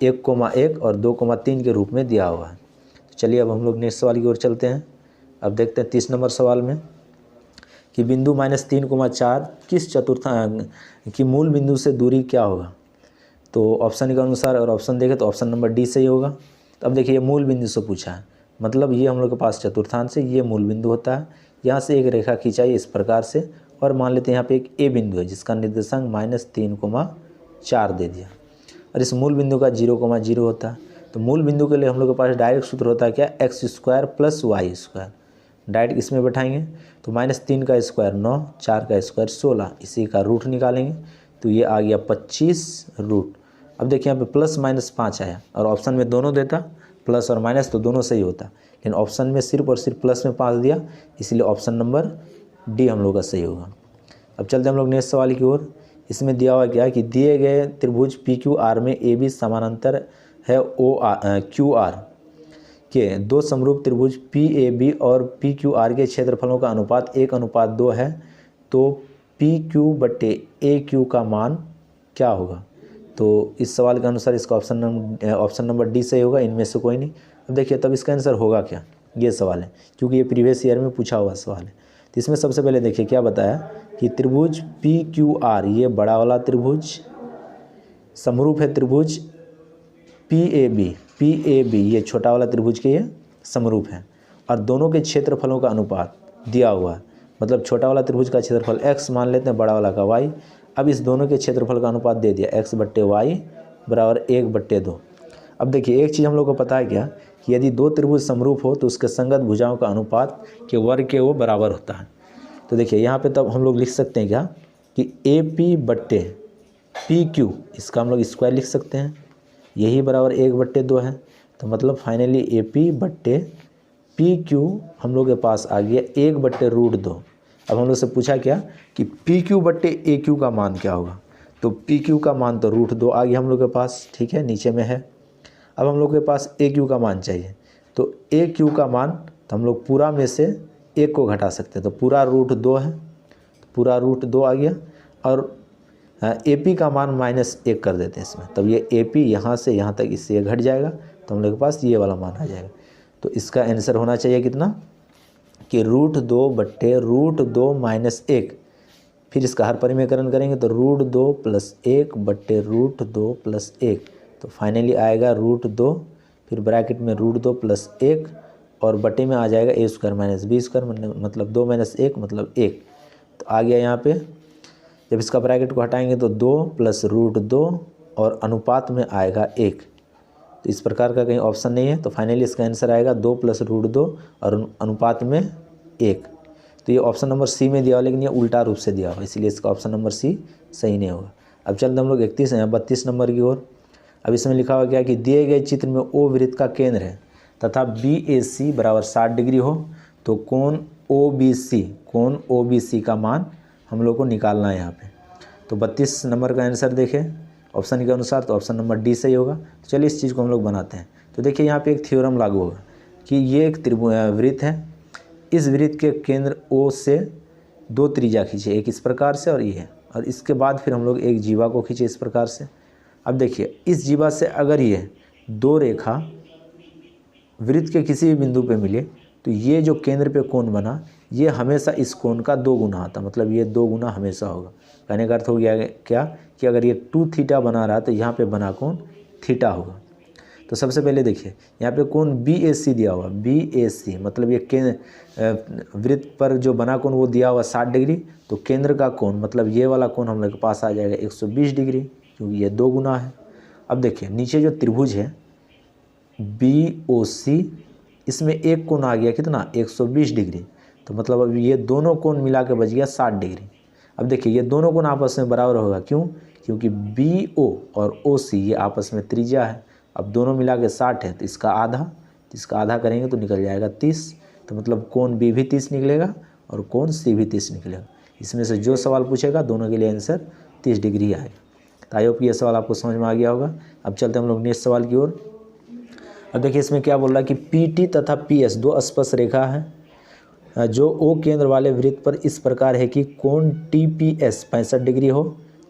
1,1 और 2,3 के रूप में दिया हुआ है। तो चलिए अब हम लोग नेक्स्ट सवाल की ओर चलते हैं। अब देखते हैं 30 नंबर सवाल में कि बिंदु -3,4 किस चतुर्थांश की मूल बिंदु से दूरी क्या होगा। तो ऑप्शन के अनुसार और ऑप्शन देखें तो ऑप्शन नंबर डी सही होगा। तो अब देखिए ये मूल बिंदु से पूछा है, मतलब ये हम लोग के पास चतुर्थांश है, ये मूल बिंदु होता है। यहाँ से एक रेखा खींचाई इस प्रकार से और मान लेते हैं यहाँ पे एक ए बिंदु है जिसका निर्देशांक -3,4 दे दिया और इस मूल बिंदु का 0,0 होता है। तो मूल बिंदु के लिए हम लोग के पास डायरेक्ट सूत्र होता है क्या, x² प्लस y²। डायरेक्ट इसमें बैठाएंगे तो -3 का स्क्वायर 9, 4 का स्क्वायर 16, इसी का रूट निकालेंगे तो ये आ गया 25 रूट। अब देखिए यहाँ पे +-5 आया और ऑप्शन में दोनों देता, प्लस और माइनस तो दोनों सही होता, लेकिन ऑप्शन में सिर्फ और सिर्फ प्लस में 5 दिया, इसलिए ऑप्शन नंबर डी हम लोग का सही होगा। अब चलते हम लोग नेक्स्ट सवाल की ओर। इसमें दिया हुआ क्या है कि दिए गए त्रिभुज PQR में AB समानांतर है QR के दो समरूप त्रिभुज PAB और PQR के क्षेत्रफलों का अनुपात 1:2 है, तो PQ/AQ का मान क्या होगा। तो इस सवाल के अनुसार इसका ऑप्शन नंबर डी सही होगा, इनमें से कोई नहीं। अब देखिए तब इसका आंसर होगा क्या, ये सवाल है क्योंकि ये प्रीवियस ईयर में पूछा हुआ सवाल है। तो इसमें सबसे पहले देखिए क्या बताया कि त्रिभुज PQR ये बड़ा वाला त्रिभुज समरूप है त्रिभुज PAB ये छोटा वाला त्रिभुज के ये समरूप है और दोनों के क्षेत्रफलों का अनुपात दिया हुआ है, मतलब छोटा वाला त्रिभुज का क्षेत्रफल x मान लेते हैं, बड़ा वाला का y। अब इस दोनों के क्षेत्रफल का अनुपात दे दिया x/y बराबर 1/2। अब देखिए एक चीज़ हम लोग को पता है क्या कि यदि दो त्रिभुज समरूप हो तो उसके संगत भुजाओं का अनुपात के वर्ग के वो बराबर होता है। तो देखिए यहाँ पे तब हम लोग लिख सकते हैं क्या कि AP/PQ इसका हम लोग स्क्वायर लिख सकते हैं, यही बराबर 1/2 है। तो मतलब फाइनली AP/PQ हम लोग के पास आ गया 1/√2। अब हम लोग से पूछा क्या कि PQ/AQ का मान क्या होगा, तो PQ का मान तो √2 आ गया हम लोग के पास, ठीक है, नीचे में है। अब हम लोग के पास AQ का मान चाहिए, तो AQ का मान तो हम लोग पूरा में से 1 को घटा सकते हैं, तो पूरा √2 है, पूरा √2 आ गया और AP का मान -1 कर देते हैं इसमें, तब ये AP यहाँ से यहाँ तक इससे ये घट जाएगा, तो हम लोग के पास ये वाला मान आ जाएगा। तो इसका आंसर होना चाहिए कितना कि √2/√2 - 1, फिर इसका हर परिमेयकरण करेंगे तो √2 + 1/√2 + 1, तो फाइनली आएगा √2, फिर ब्रैकेट में √2 + 1 और बटे में आ जाएगा a² - b² मतलब 2 - 1 मतलब 1। तो आ गया यहाँ पे, जब इसका ब्रैकेट को हटाएंगे तो 2 + √2 और अनुपात में आएगा 1। तो इस प्रकार का कहीं ऑप्शन नहीं है, तो फाइनली इसका आंसर आएगा 2 + √2 और अनुपात में 1। तो ये ऑप्शन नंबर सी में दिया हुआ, लेकिन ये उल्टा रूप से दिया हुआ, इसलिए इसका ऑप्शन नंबर सी सही नहीं होगा। अब चलते हम लोग 32 नंबर की ओर। अब इसमें लिखा हुआ क्या कि दिए गए चित्र में O वृत्त का केंद्र है तथा BAC बराबर 60 डिग्री हो, तो कोण OBC का मान हम लोग को निकालना है यहाँ पे। तो 32 नंबर का आंसर देखें ऑप्शन के अनुसार, तो ऑप्शन नंबर डी सही होगा। तो चलिए इस चीज़ को हम लोग बनाते हैं। तो देखिए यहाँ पे एक थ्योरम लागू होगा कि ये एक वृत्त है, इस वृत्त के केंद्र O से 2 त्रिज्या खींचे, एक इस प्रकार से और ये है, और इसके बाद फिर हम लोग एक जीवा को खींचे इस प्रकार से। अब देखिए इस जीवा से अगर ये दो रेखा वृत्त के किसी भी बिंदु पे मिले तो ये जो केंद्र पे कोण बना ये हमेशा इस कोण का 2 गुना आता, मतलब ये 2 गुना हमेशा होगा। कहने का अर्थ हो गया क्या कि अगर ये 2 थीटा बना रहा तो यहाँ पे बना कोण थीटा होगा। तो सबसे पहले देखिए यहाँ पे कोण BAC दिया हुआ, BAC मतलब ये वृत्त पर जो बना कोण वो दिया हुआ 60 डिग्री, तो केंद्र का कोण मतलब ये वाला कोण हम लोग के पास आ जाएगा 120 डिग्री, क्योंकि ये 2 गुना है। अब देखिए नीचे जो त्रिभुज है BOC, इसमें एक कोण आ गया कितना 120 डिग्री, तो मतलब अब ये दोनों कोण मिला के बच गया 60 डिग्री। अब देखिए ये दोनों कोण आपस में बराबर होगा, क्यों? क्योंकि BO और OC ये आपस में त्रिज्या है। अब दोनों मिला के 60 है तो इसका आधा करेंगे तो निकल जाएगा 30, तो मतलब कोण B भी 30 निकलेगा और कोण C भी 30 निकलेगा। इसमें से जो सवाल पूछेगा दोनों के लिए आंसर 30 डिग्री आएगा। तो आई होप ये सवाल आपको समझ में आ गया होगा। अब चलते हैं हम लोग नेक्स्ट सवाल की ओर। अब देखिए इसमें क्या बोल रहा है कि PT तथा PS दो स्पर्श रेखा है जो O केंद्र वाले वृत्त पर इस प्रकार है कि कोण TPS 65 डिग्री हो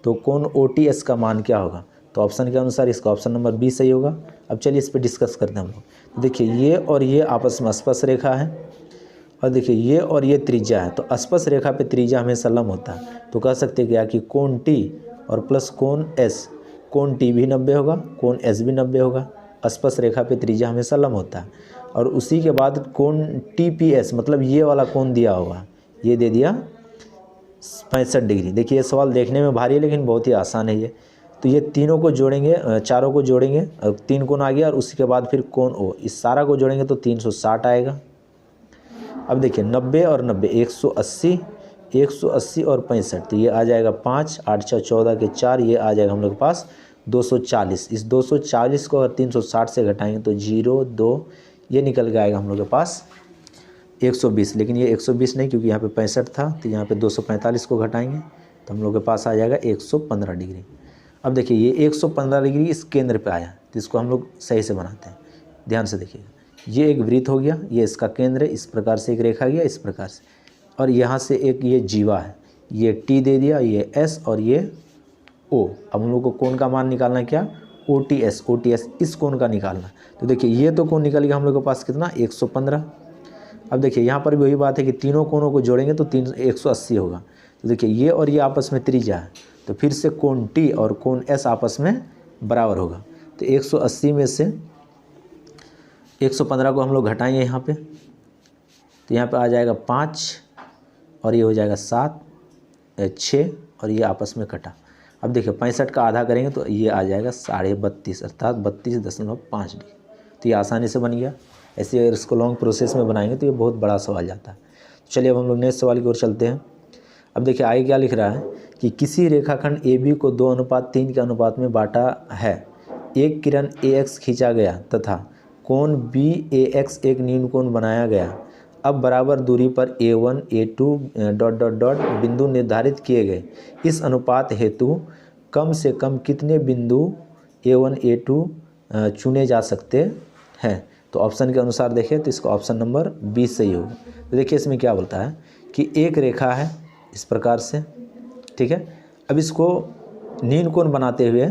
तो कोण OTS का मान क्या होगा। तो ऑप्शन के अनुसार इसका ऑप्शन नंबर बी सही होगा। अब चलिए इस पर डिस्कस करते हैं हम लोग। देखिए ये और ये आपस में स्पर्श रेखा है और देखिए ये और ये त्रिज्या है, तो स्पर्श रेखा पे त्रिज्या हमेशा लंब होता है, तो कह सकते हैं क्या कि कोण T और प्लस कोण S, कोण T भी 90 होगा, कोण S भी 90 होगा। स्पर्श रेखा पे त्रिज्या हमेशा लंब होता है। और उसी के बाद कोण TPS मतलब ये वाला कोण दिया होगा, ये दे दिया 65 डिग्री। देखिए ये सवाल देखने में भारी है लेकिन बहुत ही आसान है ये। तो ये तीनों को जोड़ेंगे, चारों को जोड़ेंगे, 3 कोण आ गया और उसके बाद फिर कोण O, इस सारा को जोड़ेंगे तो 360 आएगा। अब देखिए 90 और 90 180 और 65, तो ये आ जाएगा 5, 8 6 14 के 4, ये आ जाएगा हम लोग के पास 240। इस 240 को अगर 360 से घटाएंगे तो 0 2 ये निकल के आएगा हम लोग के पास 120, लेकिन ये 120 नहीं क्योंकि यहाँ पे 65 था, तो यहाँ पे 245 को घटाएंगे तो हम लोग के पास आ जाएगा 115 डिग्री। अब देखिए ये 115 डिग्री इस केंद्र पे आया, तो इसको हम लोग सही से बनाते हैं। ध्यान से देखिएगा, ये एक वृत्त हो गया, ये इसका केंद्र है, इस प्रकार से एक रेखा गया इस प्रकार से, और यहाँ से एक ये जीवा है, ये T दे दिया, ये S और ये O। अब हम लोग को कोण का मान निकालना है क्या, OTS इस कोण का निकालना। तो देखिए ये तो कोण निकल गया हम लोग के पास कितना 115। अब देखिए यहाँ पर भी वही बात है कि तीनों कोणों को जोड़ेंगे तो 180 होगा। तो देखिए ये और ये आपस में त्रिज्या है, तो फिर से कोण T और कोण S आपस में बराबर होगा। तो 180 में से 115 को हम लोग घटाएंगे यहाँ पे, तो यहाँ पे आ जाएगा 5 और ये हो जाएगा 7 6 और ये आपस में कटा। अब देखिए 65 का आधा करेंगे तो ये आ जाएगा 32.5 अर्थात 32.5 डिग्री। तो ये आसानी से बन गया। ऐसे अगर इसको लॉन्ग प्रोसेस में बनाएंगे तो ये बहुत बड़ा सवाल जाता है। चलिए अब हम लोग नेक्स्ट सवाल की ओर चलते हैं। अब देखिए आगे क्या लिख रहा है कि किसी रेखाखंड AB को 2:3 के अनुपात में बांटा है, एक किरण AX खींचा गया तथा कोण BAX एक न्यून कोण बनाया गया। अब बराबर दूरी पर A1 A2 ... बिंदु निर्धारित किए गए। इस अनुपात हेतु कम से कम कितने बिंदु A1 A2 चुने जा सकते हैं। तो ऑप्शन के अनुसार देखें तो इसका ऑप्शन नंबर बी सही होगा। तो देखिए इसमें क्या बोलता है कि एक रेखा है इस प्रकार से, ठीक है। अब इसको न्यून कोण बनाते हुए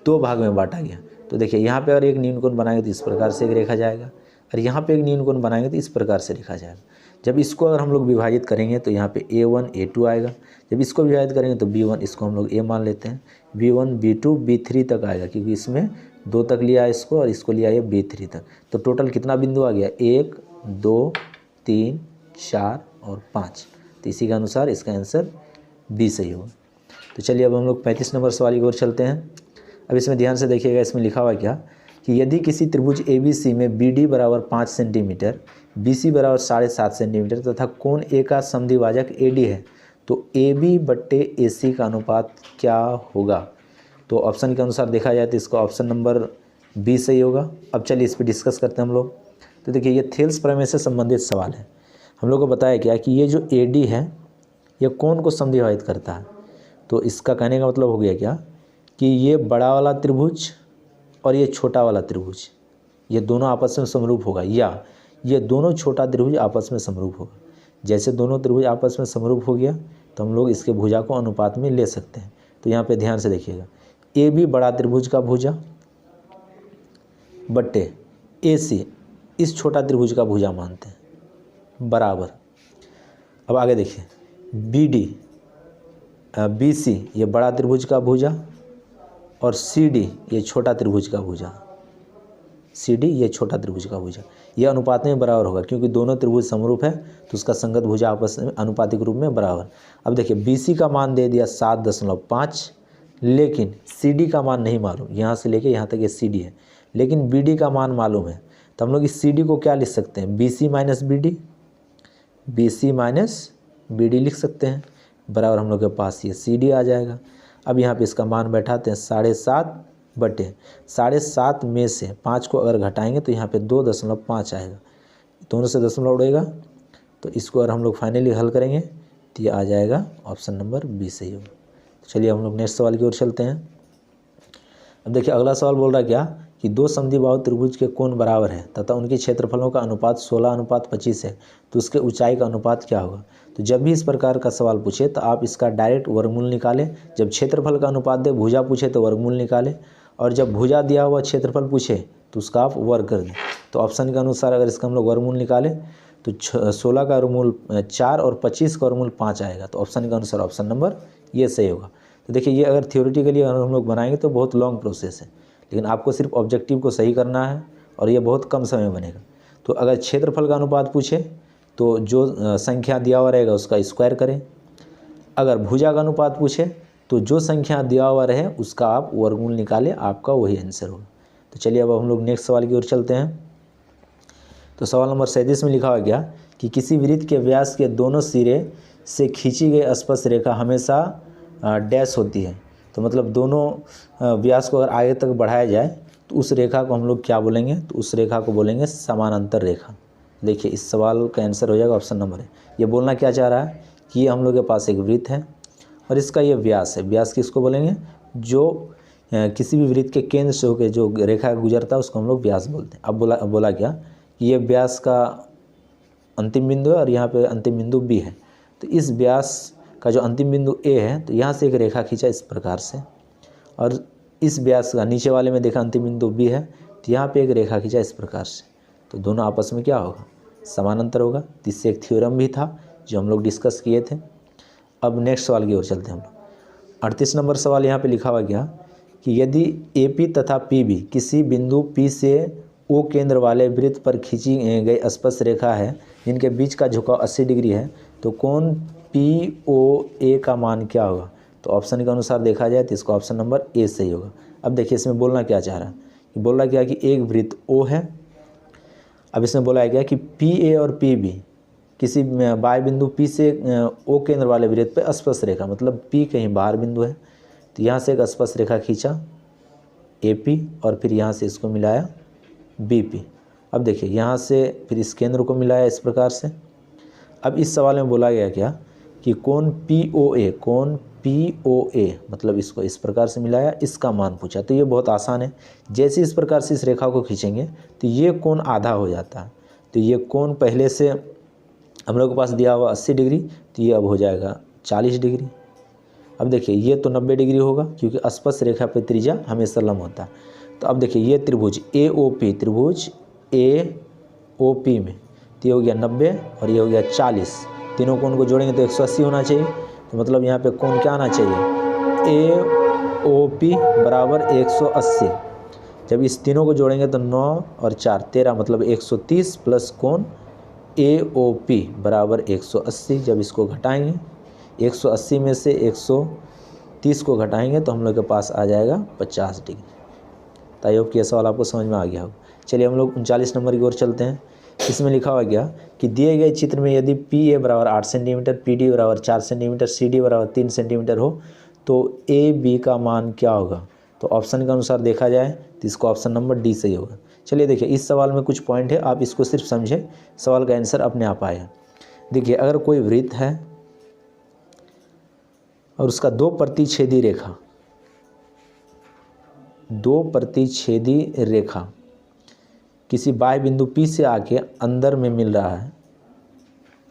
2 भाग में बांटा गया। तो देखिए यहाँ पे अगर एक न्यून कोण बनाएंगे तो इस प्रकार से एक रेखा जाएगा, और यहाँ पे एक न्यून कोण बनाएंगे तो इस प्रकार से रेखा जाएगा। जब इसको अगर हम लोग विभाजित करेंगे तो यहाँ पे A1 A2 आएगा। जब इसको विभाजित करेंगे तो B1, इसको हम लोग A मान लेते हैं, B1 B2 B3 तक आएगा, क्योंकि इसमें 2 तक लिया है इसको और इसको लिया है B3 तक। तो टोटल कितना बिंदु आ गया 1 2 3 4 और 5। तो इसी के अनुसार इसका आंसर बी सही होगा। तो चलिए अब हम लोग 35 नंबर सवाल की ओर चलते हैं। अब इसमें ध्यान से देखिएगा, इसमें लिखा हुआ क्या कि यदि किसी त्रिभुज ABC में BD बराबर 5 सेंटीमीटर, BC बराबर 7.5 सेंटीमीटर तथा कोण A का समद्विभाजक AD है, तो AB/AC का अनुपात क्या होगा। तो ऑप्शन के अनुसार देखा जाए तो इसका ऑप्शन नंबर बी सही होगा। अब चलिए इस पर डिस्कस करते हैं हम लोग। तो देखिए ये थेल्स प्रमेय से संबंधित सवाल है। हम लोग को बताया क्या कि ये जो AD है ये कोण को समद्विभाजित करता है। तो इसका कहने का मतलब हो गया क्या कि ये बड़ा वाला त्रिभुज और ये छोटा वाला त्रिभुज, ये दोनों आपस में समरूप होगा, या ये दोनों छोटा त्रिभुज आपस में समरूप होगा। जैसे दोनों त्रिभुज आपस में समरूप हो गया तो हम लोग इसके भुजा को अनुपात में ले सकते हैं। तो यहाँ पे ध्यान से देखिएगा, ए बी बड़ा त्रिभुज का भुजा बट्टे ए सी इस छोटा त्रिभुज का भुजा मानते हैं बराबर। अब आगे देखिए, बी डी बी सी ये बड़ा त्रिभुज का भुजा और सी डी ये छोटा त्रिभुज का भुजा, सी डी ये छोटा त्रिभुज का भुजा, ये अनुपात में बराबर होगा क्योंकि दोनों त्रिभुज समरूप है तो उसका संगत भुजा आपस में अनुपातिक रूप में बराबर। अब देखिए, बी सी का मान दे दिया 7.5, लेकिन सी डी का मान नहीं मालूम, यहाँ से लेके यहाँ तक ये सी डी है, लेकिन बी डी का मान मालूम है। तो हम लोग इस सी डी को क्या लिख सकते हैं, B C minus B D, B C minus B D लिख सकते हैं बराबर। हम लोग के पास ये सी डी आ जाएगा। अब यहाँ पे इसका मान बैठाते हैं 7.5 बटे 7.5 में से 5 को अगर घटाएंगे तो यहाँ पे 2.5 आएगा, दोनों से दशमलव उड़ेगा, तो इसको अगर हम लोग फाइनली हल करेंगे तो ये आ जाएगा ऑप्शन नंबर बी सही होगा। तो चलिए हम लोग नेक्स्ट सवाल की ओर चलते हैं। अब देखिए, अगला सवाल बोल रहा है क्या कि दो समद्विबाहु त्रिभुज के कोण बराबर है तथा उनके क्षेत्रफलों का अनुपात 16:25 है, तो उसके ऊंचाई का अनुपात क्या होगा। तो जब भी इस प्रकार का सवाल पूछे तो आप इसका डायरेक्ट वर्गमूल निकालें। जब क्षेत्रफल का अनुपात दे, भुजा पूछे तो वर्गमूल निकालें, और जब भुजा दिया हुआ क्षेत्रफल पूछे तो उसका आप वर्ग कर दें। तो ऑप्शन के अनुसार अगर इसका हम लोग वर्गमूल निकालें तो 16 का वर्गमूल 4 और 25 का वर्गमूल 5 आएगा। तो ऑप्शन के अनुसार ऑप्शन नंबर ये सही होगा। तो देखिए, ये अगर थियोरेटिकली अगर हम लोग बनाएंगे तो बहुत लॉन्ग प्रोसेस है, लेकिन आपको सिर्फ ऑब्जेक्टिव को सही करना है और ये बहुत कम समय बनेगा। तो अगर क्षेत्रफल का अनुपात पूछे तो जो संख्या दिया हुआ रहेगा उसका स्क्वायर करें, अगर भुजा का अनुपात पूछे तो जो संख्या दिया हुआ रहे उसका आप वर्गमूल निकालें, आपका वही आंसर होगा। तो चलिए अब हम लोग नेक्स्ट सवाल की ओर चलते हैं। तो सवाल नंबर 37 में लिखा हुआ गया कि किसी वृत्त के व्यास के दोनों सिरे से खींची गई स्पर्श रेखा हमेशा डैश होती है। तो मतलब दोनों व्यास को अगर आगे तक बढ़ाया जाए तो उस रेखा को हम लोग क्या बोलेंगे, तो उस रेखा को बोलेंगे समानांतर रेखा। देखिए, इस सवाल का आंसर हो जाएगा ऑप्शन नंबर है। ये बोलना क्या चाह रहा है कि ये हम लोग के पास एक वृत्त है और इसका ये व्यास है। व्यास किसको बोलेंगे, जो किसी भी वृत्त के केंद्र से होकर जो रेखा गुजरता है उसको हम लोग व्यास बोलते हैं। अब बोला क्या कि ये व्यास का अंतिम बिंदु है और यहाँ पे अंतिम बिंदु बी है। तो इस व्यास का जो अंतिम बिंदु ए है तो यहाँ से एक रेखा खींचा इस प्रकार से, और इस व्यास का नीचे वाले में देखा अंतिम बिंदु बी है तो यहाँ पे एक रेखा खींचा इस प्रकार से। तो दोनों आपस में क्या होगा, समानांतर होगा। तो इससे एक थ्योरम भी था जो हम लोग डिस्कस किए थे। अब नेक्स्ट सवाल की ओर चलते हैं हम लोग। 38 नंबर सवाल यहाँ पे लिखा हुआ गया कि यदि AP तथा PB किसी बिंदु P से O केंद्र वाले वृत्त पर खींची गई स्पर्श रेखा है जिनके बीच का झुकाव 80 डिग्री है, तो कोण POA का मान क्या होगा। तो ऑप्शन के अनुसार देखा जाए तो इसका ऑप्शन नंबर ए सही होगा। अब देखिए, इसमें बोलना क्या चाह रहा है कि बोल रहा क्या कि एक वृत्त O है। अब इसमें बोला है क्या कि PA और PB किसी बाह्य बिंदु P से O केंद्र वाले वृत्त पे स्पर्श रेखा, मतलब P कहीं बाहर बिंदु है तो यहाँ से एक स्पर्श रेखा खींचा AP और फिर यहाँ से इसको मिलाया BP। अब देखिए, यहाँ से फिर इस केंद्र को मिलाया इस प्रकार से। अब इस सवाल में बोला गया क्या कि कोण POA मतलब इसको इस प्रकार से मिलाया, इसका मान पूछा। तो ये बहुत आसान है, जैसे इस प्रकार से इस रेखा को खींचेंगे तो ये कोण आधा हो जाता है। तो ये कोण पहले से हम लोग के पास दिया हुआ 80 डिग्री, तो ये अब हो जाएगा 40 डिग्री। अब देखिए, ये तो 90 डिग्री होगा क्योंकि स्पर्श रेखा पे त्रिज्या हमेशा लंब होता है। तो अब देखिए, ये त्रिभुज त्रिभुज AOP में तो ये हो गया 90 और ये हो गया 40। तीनों कोण को जोड़ेंगे तो 180 होना चाहिए। तो मतलब यहाँ पे कोण क्या आना चाहिए, AOP बराबर 180। जब इस तीनों को जोड़ेंगे तो 9 और 4 13, मतलब 130 प्लस कोण AOP बराबर 180। जब इसको घटाएंगे 180 में से 130 को घटाएंगे तो हम लोग के पास आ जाएगा 50 डिग्री। तो आई होप कि यह सवाल आपको समझ में आ गया होगा। चलिए हम लोग 39 नंबर की ओर चलते हैं। इसमें लिखा हुआ गया कि दिए गए चित्र में यदि PA बराबर 8 सेंटीमीटर, PD बराबर 4 सेंटीमीटर, CD बराबर 3 सेंटीमीटर हो तो AB का मान क्या होगा। तो ऑप्शन के अनुसार देखा जाए तो इसका ऑप्शन नंबर डी सही होगा। चलिए देखिए, इस सवाल में कुछ पॉइंट है, आप इसको सिर्फ समझें, सवाल का आंसर अपने आप आएगा। देखिए, अगर कोई वृत्त है और उसका दो प्रतिच्छेदी रेखा किसी बाह्य बिंदु P से आके अंदर में मिल रहा है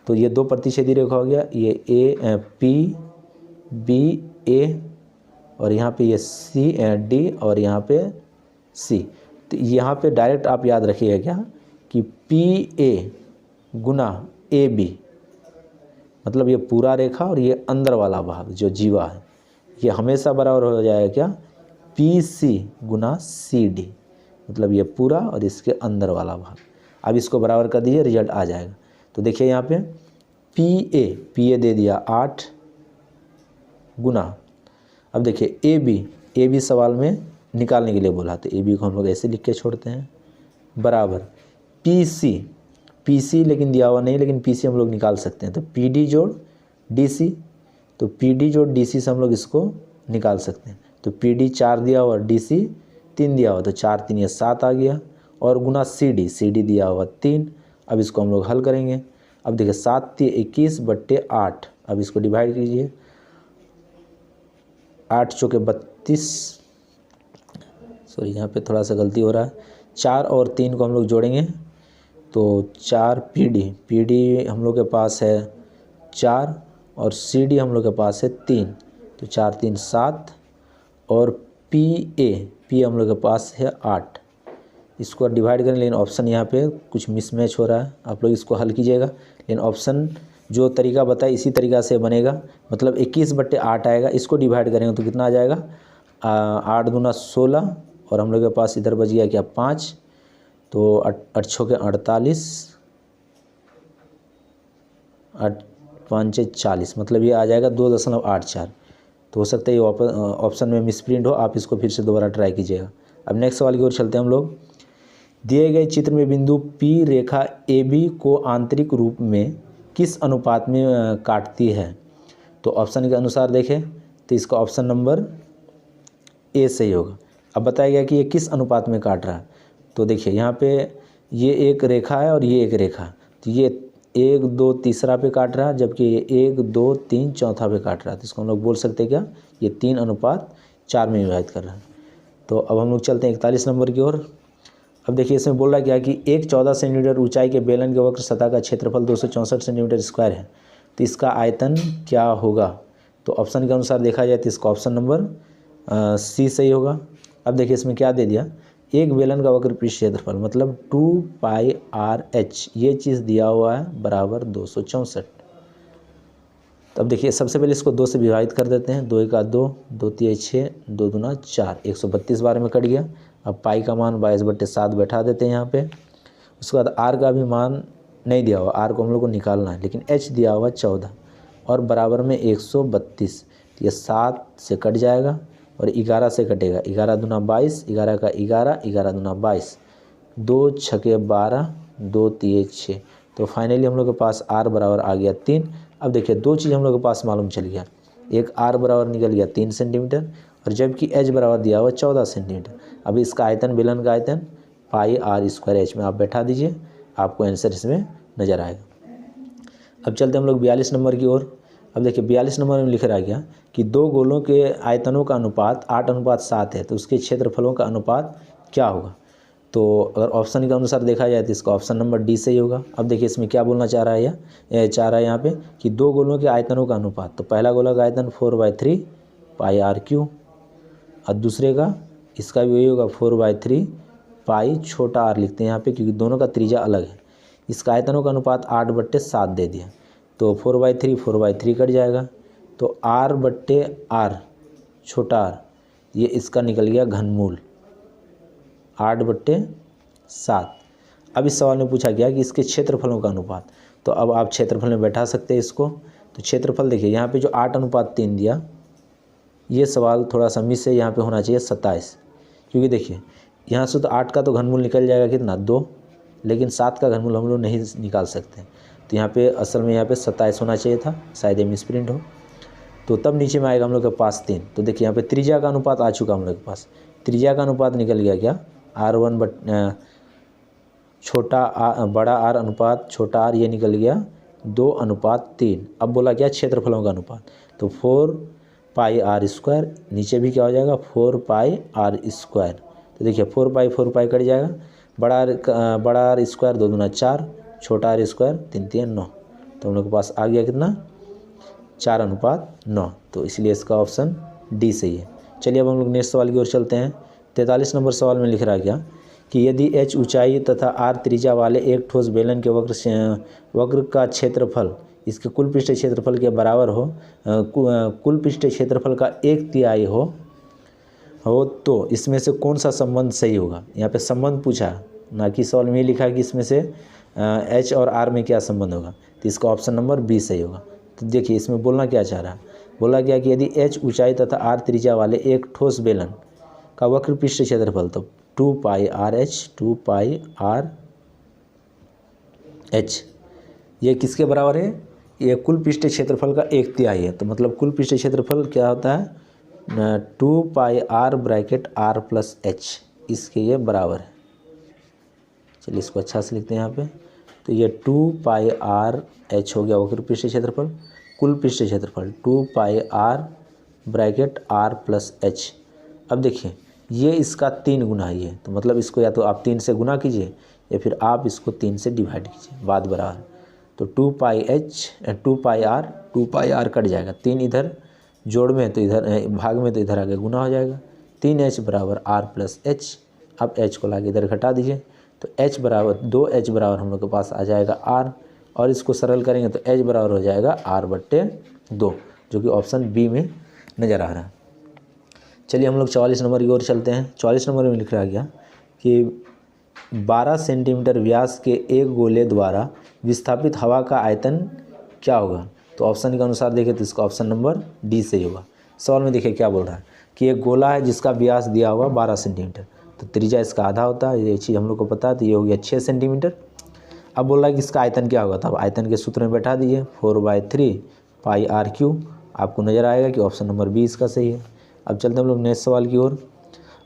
तो ये 2 प्रतिच्छेदी रेखा हो गया, ये ए पी बी ए और यहाँ पे ये सी डी और यहाँ पे सी। तो यहाँ पे डायरेक्ट आप याद रखिएगा क्या कि P A Guna A B, मतलब ये पूरा रेखा और ये अंदर वाला भाग जो जीवा है ये हमेशा बराबर हो जाएगा क्या, पी सी गुना सी डी, मतलब ये पूरा और इसके अंदर वाला भाग। अब इसको बराबर कर दीजिए, रिजल्ट आ जाएगा। तो देखिए यहाँ पे पी ए दे दिया 8 गुना, अब देखिए ए बी सवाल में निकालने के लिए बोला, तो ए बी को हम लोग ऐसे लिख के छोड़ते हैं, बराबर पी सी लेकिन दिया हुआ नहीं, लेकिन पी सी हम लोग निकाल सकते हैं। तो पी डी जोड़ डी सी, तो पी डी जोड़ डी सी से हम लोग इसको निकाल सकते हैं। तो पी डी 4 दिया हुआ, डी सी 3 दिया हुआ, तो 4 3 ये 7 आ गया, और गुना सी डी दिया हुआ 3। अब इसको हम लोग हल करेंगे। अब देखिए 7 3 21/8, अब इसको डिवाइड कीजिए, 8 चौके 32, सॉरी यहाँ पे थोड़ा सा गलती हो रहा है, 4 और 3 को हम लोग जोड़ेंगे तो 4 पी डी हम लोग के पास है 4 और सी डी हम लोग के पास है 3, तो 4 3 7, और पी हम लोग के पास है 8। इसको डिवाइड करें, लेकिन ऑप्शन यहाँ पे कुछ मिसमैच हो रहा है, आप लोग इसको हल कीजिएगा। लेकिन ऑप्शन जो तरीका बताए इसी तरीका से बनेगा, मतलब 21/8 आएगा। इसको डिवाइड करेंगे तो कितना आ जाएगा, 8 दूना 16, और हम लोग के पास इधर बच गया क्या 5, तो 8 छः के 48, 8 5 40, मतलब ये आ जाएगा 2.84। तो हो सकता है ये ऑप्शन में मिसप्रिंट हो, आप इसको फिर से दोबारा ट्राई कीजिएगा। अब नेक्स्ट सवाल की ओर चलते हैं हम लोग। दिए गए चित्र में बिंदु P रेखा AB को आंतरिक रूप में किस अनुपात में काटती है? तो ऑप्शन के अनुसार देखें तो इसका ऑप्शन नंबर ए सही होगा। अब बताया गया कि ये किस अनुपात में काट रहा है, तो देखिए यहाँ पे ये एक रेखा है और ये एक रेखा, तो ये 1 2 तीसरा पे काट रहा है, जबकि ये 1 2 3 चौथा पे काट रहा है। तो इसको हम लोग बोल सकते हैं क्या, ये 3:4 में विभाजित कर रहा है। तो अब हम लोग चलते हैं 41 नंबर की ओर। अब देखिए इसमें बोल रहा है क्या कि एक 14 सेंटीमीटर ऊंचाई के बेलन के वक्र सतह का क्षेत्रफल 264 सेंटीमीटर स्क्वायर है, तो इसका आयतन क्या होगा? तो ऑप्शन के अनुसार देखा जाए तो इसका ऑप्शन नंबर सी सही होगा। अब देखिए इसमें क्या दे दिया, एक बेलन का वक्र पृष्ठ क्षेत्रफल मतलब 2πr/h, ये चीज़ दिया हुआ है बराबर 264। तो अब देखिए सबसे पहले इसको 2 से विभाजित कर देते हैं, 2 1 2, 2 3 6, 2 दूना 4, 132 बार में कट गया। अब पाई का मान 22/7 बैठा देते हैं यहाँ पे। उसके बाद आर का भी मान नहीं दिया हुआ, आर को हम लोग को निकालना है, लेकिन एच दिया हुआ 14 और बराबर में 132, तो ये 7 से कट जाएगा और 11 से कटेगा, 11 दूना 22, 11 का 11, 11 दूना 22, 2 छके 12, 2 3 6, तो फाइनली हम लोग के पास आर बराबर आ गया 3। अब देखिए 2 चीज़ हम लोग के पास मालूम चल गया, एक आर बराबर निकल गया 3 सेंटीमीटर और जबकि एच बराबर दिया हुआ 14 सेंटीमीटर। अब इसका आयतन, बेलन का आयतन πr²h में आप बैठा दीजिए, आपको आंसर इसमें नज़र आएगा। अब चलते हम लोग 42 नंबर की ओर। अब देखिए 42 नंबर में लिख रहा गया कि दो गोलों के आयतनों का अनुपात 8:7 है, तो उसके क्षेत्रफलों का अनुपात क्या होगा? तो अगर ऑप्शन के अनुसार देखा जाए तो इसका ऑप्शन नंबर डी सही होगा। अब देखिए इसमें क्या बोलना चाह रहा है, यहाँ पे कि दो गोलों के आयतनों का अनुपात, तो पहला गोला का आयतन 4/3 πr³ और दूसरे का इसका भी वही होगा 4/3 पाई छोटा आर लिखते हैं यहाँ पे, क्योंकि दोनों का त्रिज्या अलग है। इसका आयतनों का अनुपात 8/7 दे दिया, तो 4/3 कट जाएगा, तो r/r छोटा आर, ये इसका निकल गया घनमूल 8/7। अब इस सवाल में पूछा गया कि इसके क्षेत्रफलों का अनुपात, तो अब आप क्षेत्रफल में बैठा सकते हैं इसको। तो क्षेत्रफल देखिए यहाँ पे जो 8:3 दिया, ये सवाल थोड़ा सा मिस है, यहाँ पे होना चाहिए 27, क्योंकि देखिए यहाँ से तो 8 का तो घनमूल निकल जाएगा कितना 2, लेकिन 7 का घनमूल हम लोग नहीं निकाल सकते। तो यहाँ पे असल में यहाँ पे 27 होना चाहिए था, शायद ये मिसप्रिंट हो। तो तब नीचे में आएगा हम लोग के पास 3। तो देखिए यहाँ पे त्रिज्या का अनुपात आ चुका हम लोग के पास, त्रिज्या का अनुपात निकल गया क्या r1 बड़ा आर अनुपात छोटा आर, ये निकल गया 2:3। अब बोला क्या क्षेत्रफलों का अनुपात, तो 4πr², नीचे भी क्या हो जाएगा 4πr²। तो देखिए 4 कट जाएगा, बड़ा आर² 2 दूना 4, छोटा r² 3 3 9, तो तो हम लोग के पास आ गया कितना 4:9, तो इसलिए इसका ऑप्शन डी सही है। चलिए अब हम लोग नेक्स्ट सवाल की ओर चलते हैं। 43 नंबर सवाल में लिख रहा क्या कि यदि h ऊंचाई तथा r त्रिज्या वाले एक ठोस बेलन के वक्र का क्षेत्रफल इसके कुल पृष्ठ क्षेत्रफल के बराबर हो, कुल पृष्ठ क्षेत्रफल का 1/3 हो तो इसमें से कौन सा संबंध सही होगा। यहाँ पे संबंध पूछा, ना कि सवाल में ये लिखा कि इसमें से h और r में क्या संबंध होगा, तो इसका ऑप्शन नंबर बी सही होगा। तो देखिए इसमें बोलना क्या चाह रहा है, बोला गया कि यदि h ऊंचाई तथा r त्रिज्या वाले एक ठोस बेलन का वक्र पृष्ठ क्षेत्रफल, तो 2πr/h ये किसके बराबर है, ये कुल पृष्ठ क्षेत्रफल का 1/3 है। तो मतलब कुल पृष्ठ क्षेत्रफल क्या होता है 2πr/h इसके ये बराबर है। चलिए इसको अच्छा से लिखते हैं यहाँ पे, तो ये 2πr/h हो गया वक्र पृष्ठ क्षेत्रफल, कुल पृष्ठ क्षेत्रफल 2πr/r+h। अब देखिए ये इसका 3 गुना ही है, तो मतलब इसको या तो आप 3 से गुना कीजिए या फिर आप इसको 3 से डिवाइड कीजिए, बात बराबर। तो 2πr कट जाएगा, 3 इधर जोड़ में तो इधर भाग में तो इधर आगे गुना हो जाएगा, 3h बराबर r+h। अब h को लाके इधर घटा दीजिए, तो h बराबर 2h बराबर हम लोग के पास आ जाएगा r, और इसको सरल करेंगे तो h बराबर हो जाएगा r/2, जो कि ऑप्शन बी में नज़र आ रहा है। चलिए हम लोग 44 नंबर की ओर चलते हैं। 44 नंबर में लिख रहा गया कि 12 सेंटीमीटर व्यास के एक गोले द्वारा विस्थापित हवा का आयतन क्या होगा। तो ऑप्शन के अनुसार देखें तो इसका ऑप्शन नंबर डी सही होगा। सवाल में देखिए क्या बोल रहा है कि एक गोला है जिसका व्यास दिया हुआ 12 सेंटीमीटर, तो त्रिज्या इसका आधा होता है, ये चीज़ हम लोग को पता है, तो ये हो गया 6 सेंटीमीटर। अब बोल रहा है कि इसका आयतन क्या होगा, तो अब आयतन के सूत्र में बैठा दीजिए 4/3πr3, आपको नज़र आएगा कि ऑप्शन नंबर बी इसका सही है। अब चलते हैं हम लोग नेक्स्ट सवाल की ओर।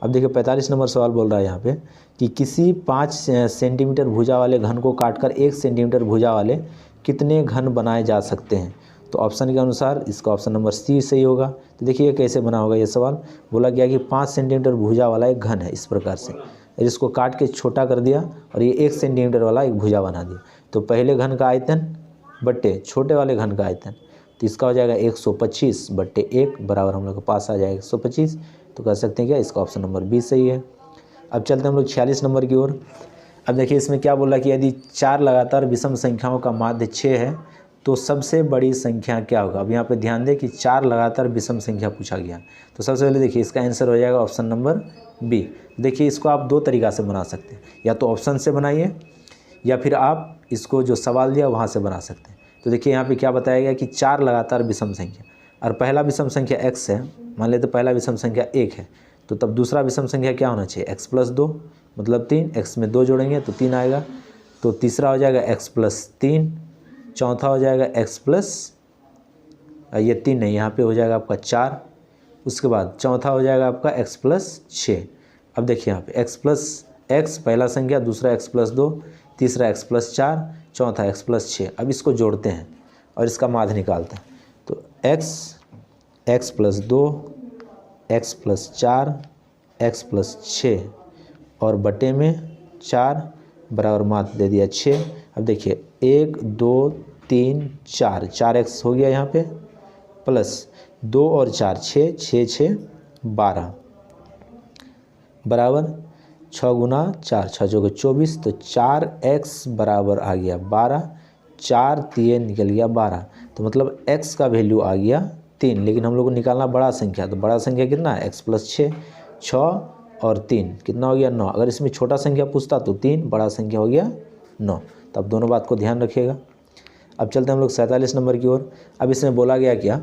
अब देखिए 45 नंबर सवाल बोल रहा है यहाँ पे कि किसी 5 सेंटीमीटर भुजा वाले घन को काटकर 1 सेंटीमीटर भुजा वाले कितने घन बनाए जा सकते हैं। तो ऑप्शन के अनुसार इसका ऑप्शन नंबर सी सही होगा। तो देखिए कैसे बना होगा ये सवाल, बोला गया कि 5 सेंटीमीटर भुजा वाला एक घन है इस प्रकार से, इसको काट के छोटा कर दिया और ये 1 सेंटीमीटर वाला एक भुजा बना दिया। तो पहले घन का आयतन बट्टे छोटे वाले घन का आयतन, तो इसका हो जाएगा 125/1 बराबर हम लोग के पास आ जाएगा 125। तो कह सकते हैं क्या, इसका ऑप्शन नंबर बी सही है। अब चलते हैं हम लोग 46 नंबर की ओर। अब देखिए इसमें क्या बोला कि यदि 4 लगातार विषम संख्याओं का माध्य 6 है तो सबसे बड़ी संख्या क्या होगा। अब यहाँ पे ध्यान दें कि 4 लगातार विषम संख्या पूछा गया, तो सबसे पहले देखिए इसका आंसर हो जाएगा ऑप्शन नंबर बी। देखिए इसको आप 2 तरीक़ा से बना सकते हैं, या तो ऑप्शन से बनाइए या फिर आप इसको जो सवाल दिया वहाँ से बना सकते हैं। तो देखिए यहाँ पे क्या बताया गया कि 4 लगातार विषम संख्या, और पहला विषम संख्या x है, मान लेते पहला विषम संख्या 1 है, तो तब दूसरा विषम संख्या क्या होना चाहिए x+2 मतलब 3, x में 2 जोड़ेंगे तो 3 आएगा, तो तीसरा हो जाएगा x+3, चौथा हो जाएगा ये 3 नहीं, यहाँ पे हो जाएगा आपका 4, उसके बाद चौथा हो जाएगा आपका x+6। अब देखिए यहाँ पे x पहला संख्या, दूसरा x+2, तीसरा x+4, चौथा x+6। अब इसको जोड़ते हैं और इसका माध्य निकालते हैं, तो x+2, x+4, x+6 और बटे में 4 बराबर माध्य दे दिया 6। अब देखिए 1 2 3 4, 4x हो गया यहाँ पे, प्लस 2 और 4 6, 6 6 12 बराबर 6 गुना 4, 6 जो 24, तो 4x बराबर आ गया 12, 4 3 निकल गया 12, तो मतलब x का वैल्यू आ गया 3। लेकिन हम लोग को निकालना बड़ा संख्या, तो बड़ा संख्या कितना है x+6, 6 और 3 कितना हो गया 9। अगर इसमें छोटा संख्या पूछता तो 3, बड़ा संख्या हो गया 9। तो अब दोनों बात को ध्यान रखिएगा। अब चलते हैं हम लोग 47 नंबर की ओर। अब इसमें बोला गया क्या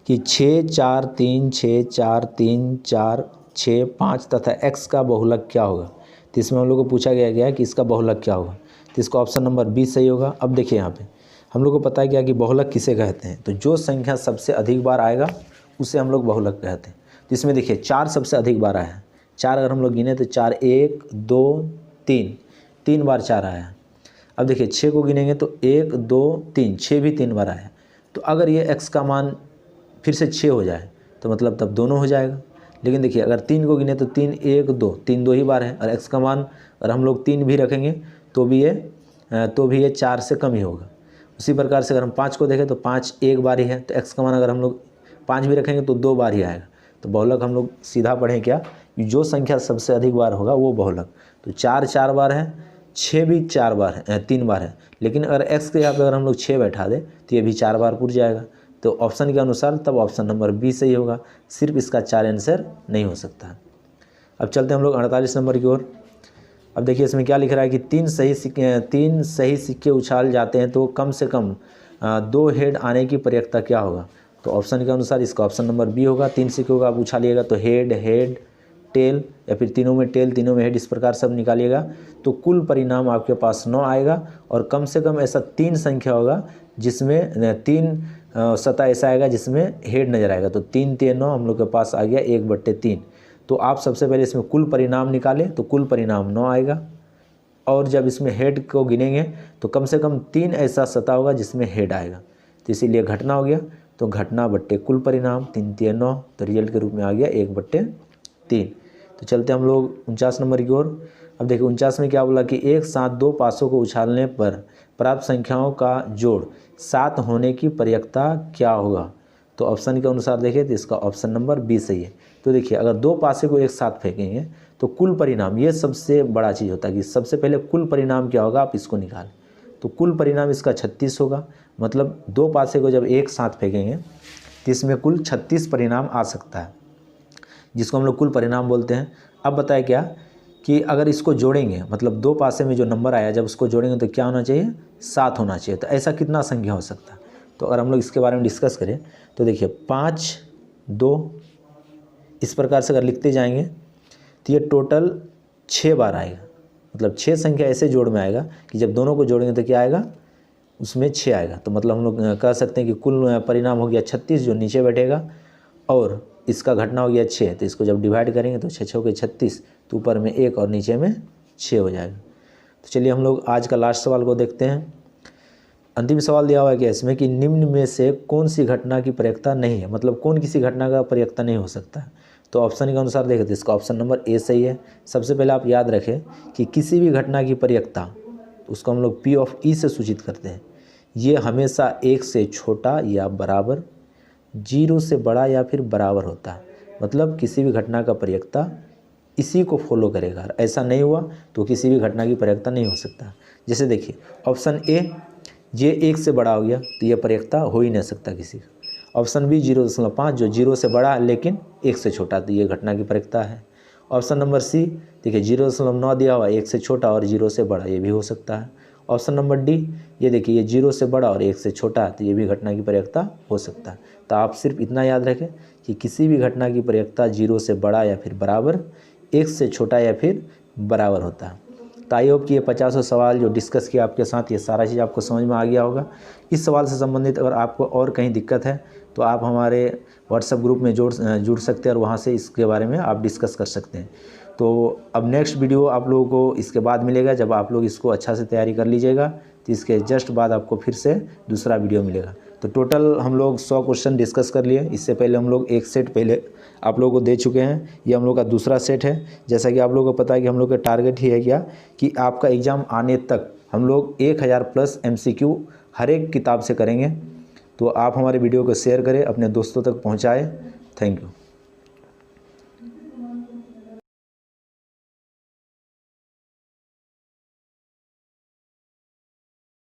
कि 6 4 3 6 4 3 4 6 5 तथा x का बहुलक क्या होगा। तो इसमें हम लोग को पूछा गया कि इसका बहुलक क्या होगा, तो इसका ऑप्शन नंबर बी सही होगा। अब देखिए यहाँ पे हम लोग को पता है क्या कि बहुलक किसे कहते हैं, तो जो संख्या सबसे अधिक बार आएगा उसे हम लोग बहुलक कहते हैं। तो इसमें देखिए 4 सबसे अधिक बार आया है, 4 अगर हम लोग गिने तो 4 1 2 3, 3 बार 4 आया है। अब देखिए 6 को गिनेंगे तो 1 2 3, 6 भी 3 बार आया। तो अगर ये x का मान फिर से 6 हो जाए तो मतलब तब दोनों हो जाएगा। लेकिन देखिए अगर 3 को गिने तो 3 1 2, 3 2 ही बार है, और x का मान अगर हम लोग 3 भी रखेंगे तो भी ये 4 से कम ही होगा। उसी प्रकार से अगर हम 5 को देखें तो 5 एक बार ही है, तो x का मान अगर हम लोग 5 भी रखेंगे तो 2 बार ही आएगा। तो बहुलक हम लोग सीधा पढ़ें क्या, जो संख्या सबसे अधिक बार होगा वो बहुलक। तो 4 4 बार है, 6 भी 4 बार है, 3 बार है, लेकिन अगर x के यहाँ पे अगर हम लोग 6 बैठा दें तो ये भी 4 बार पूर जाएगा। तो ऑप्शन के अनुसार तब ऑप्शन नंबर बी सही होगा, सिर्फ इसका 4 आंसर नहीं हो सकता। अब चलते हम लोग 48 नंबर की ओर। अब देखिए इसमें क्या लिख रहा है कि 3 सही सिक्के उछाल जाते हैं तो कम से कम 2 हेड आने की प्रयत्ता क्या होगा। तो ऑप्शन के अनुसार इसका ऑप्शन नंबर बी होगा। 3 सिक्कों का आप उछालिएगा तो हेड हेड टेल, या फिर तीनों में टेल तीनों में हेड, इस प्रकार सब निकालिएगा तो कुल परिणाम आपके पास 9 आएगा। और कम से कम ऐसा 3 संख्या होगा जिसमें 3 सतह ऐसा आएगा जिसमें हेड नज़र आएगा। तो 3 3 9 हम लोग के पास आ गया 1/3। तो आप सबसे पहले इसमें कुल परिणाम निकालें तो कुल परिणाम 9 आएगा। और जब इसमें हेड को गिनेंगे तो कम से कम 3 ऐसा सतह होगा जिसमें हेड आएगा। तो इसीलिए घटना हो गया, तो घटना बट्टे कुल परिणाम 3 3 9, तो रिजल्ट के रूप में आ गया 1/3। तो चलते हम लोग 49 नंबर की ओर। अब देखिए 49 में क्या बोला कि एक साथ 2 पासों को उछालने पर प्राप्त संख्याओं का जोड़ 7 होने की प्रयत्ता क्या होगा। तो ऑप्शन के अनुसार देखें तो इसका ऑप्शन नंबर बी सही है। तो देखिए अगर 2 पासे को एक साथ फेंकेंगे तो कुल परिणाम, ये सबसे बड़ा चीज़ होता है कि सबसे पहले कुल परिणाम क्या होगा आप इसको निकालें। तो कुल परिणाम इसका 36 होगा, मतलब 2 पासे को जब एक साथ फेंकेंगे तो इसमें कुल 36 परिणाम आ सकता है, जिसको हम लोग कुल परिणाम बोलते हैं। अब बताए क्या कि अगर इसको जोड़ेंगे, मतलब 2 पासे में जो नंबर आया जब उसको जोड़ेंगे तो क्या होना चाहिए, 7 होना चाहिए। तो ऐसा कितना संख्या हो सकता है। तो अगर हम लोग इसके बारे में डिस्कस करें तो देखिए 5 2 इस प्रकार से अगर लिखते जाएंगे तो ये टोटल 6 बार आएगा। मतलब 6 संख्या ऐसे जोड़ में आएगा कि जब दोनों को जोड़ेंगे तो क्या आएगा, उसमें 6 आएगा। तो मतलब हम लोग कह सकते हैं कि कुल परिणाम हो गया 36 जो नीचे बैठेगा, और इसका घटना हो गया 6। तो इसको जब डिवाइड करेंगे तो 6 6 के 36, तो ऊपर में 1 और नीचे में 6 हो जाएगा। तो चलिए हम लोग आज का लास्ट सवाल को देखते हैं। अंतिम सवाल दिया हुआ है कि इसमें कि निम्न में से कौन सी घटना की प्रयत्ता नहीं है, मतलब कौन किसी घटना का प्रयत्ता नहीं हो सकता है। तो ऑप्शन के अनुसार देखें तो इसका ऑप्शन नंबर ए सही है। सबसे पहले आप याद रखें कि किसी भी घटना की प्रयत्ता, उसको हम लोग P ऑफ E से सूचित करते हैं, ये हमेशा 1 से छोटा या बराबर, 0 से बड़ा या फिर बराबर होता है। मतलब किसी भी घटना का प्रयत्ता इसी को फॉलो करेगा, ऐसा नहीं हुआ तो किसी भी घटना की प्रयत्ता नहीं हो सकता। जैसे देखिए ऑप्शन ए, ये 1 से बड़ा हो गया तो ये प्रयत्ता हो ही नहीं सकता किसी का। ऑप्शन बी 0.5 जो 0 से बड़ा है लेकिन 1 से छोटा, तो ये घटना की प्रयत्ता है। ऑप्शन नंबर सी देखिए 0.9 दिया हुआ, 1 से छोटा और 0 से बड़ा, ये भी हो सकता है। ऑप्शन नंबर डी ये देखिए ये 0 से बड़ा और 1 से छोटा, तो ये भी घटना की प्रयत्ता हो सकता है। तो आप सिर्फ इतना याद रखें कि किसी भी घटना की प्रयत्ता 0 से बड़ा या फिर बराबर, 1 से छोटा या फिर बराबर होता है। तो आई होप कि ये 50 सवाल जो डिस्कस किया आपके साथ, ये सारा चीज़ आपको समझ में आ गया होगा। इस सवाल से संबंधित अगर आपको और कहीं दिक्कत है तो आप हमारे व्हाट्सएप ग्रुप में जुड़ सकते हैं और वहाँ से इसके बारे में आप डिस्कस कर सकते हैं। तो अब नेक्स्ट वीडियो आप लोगों को इसके बाद मिलेगा, जब आप लोग इसको अच्छा से तैयारी कर लीजिएगा तो इसके जस्ट बाद आपको फिर से दूसरा वीडियो मिलेगा। तो टोटल हम लोग 100 क्वेश्चन डिस्कस कर लिए। इससे पहले हम लोग एक सेट पहले आप लोगों को दे चुके हैं, ये हम लोग का दूसरा सेट है। जैसा कि आप लोगों को पता है कि हम लोग का टारगेट ही है क्या कि आपका एग्ज़ाम आने तक हम लोग 1000+ MCQ हर एक किताब से करेंगे। तो आप हमारे वीडियो को शेयर करें, अपने दोस्तों तक पहुँचाएँ। Thank you.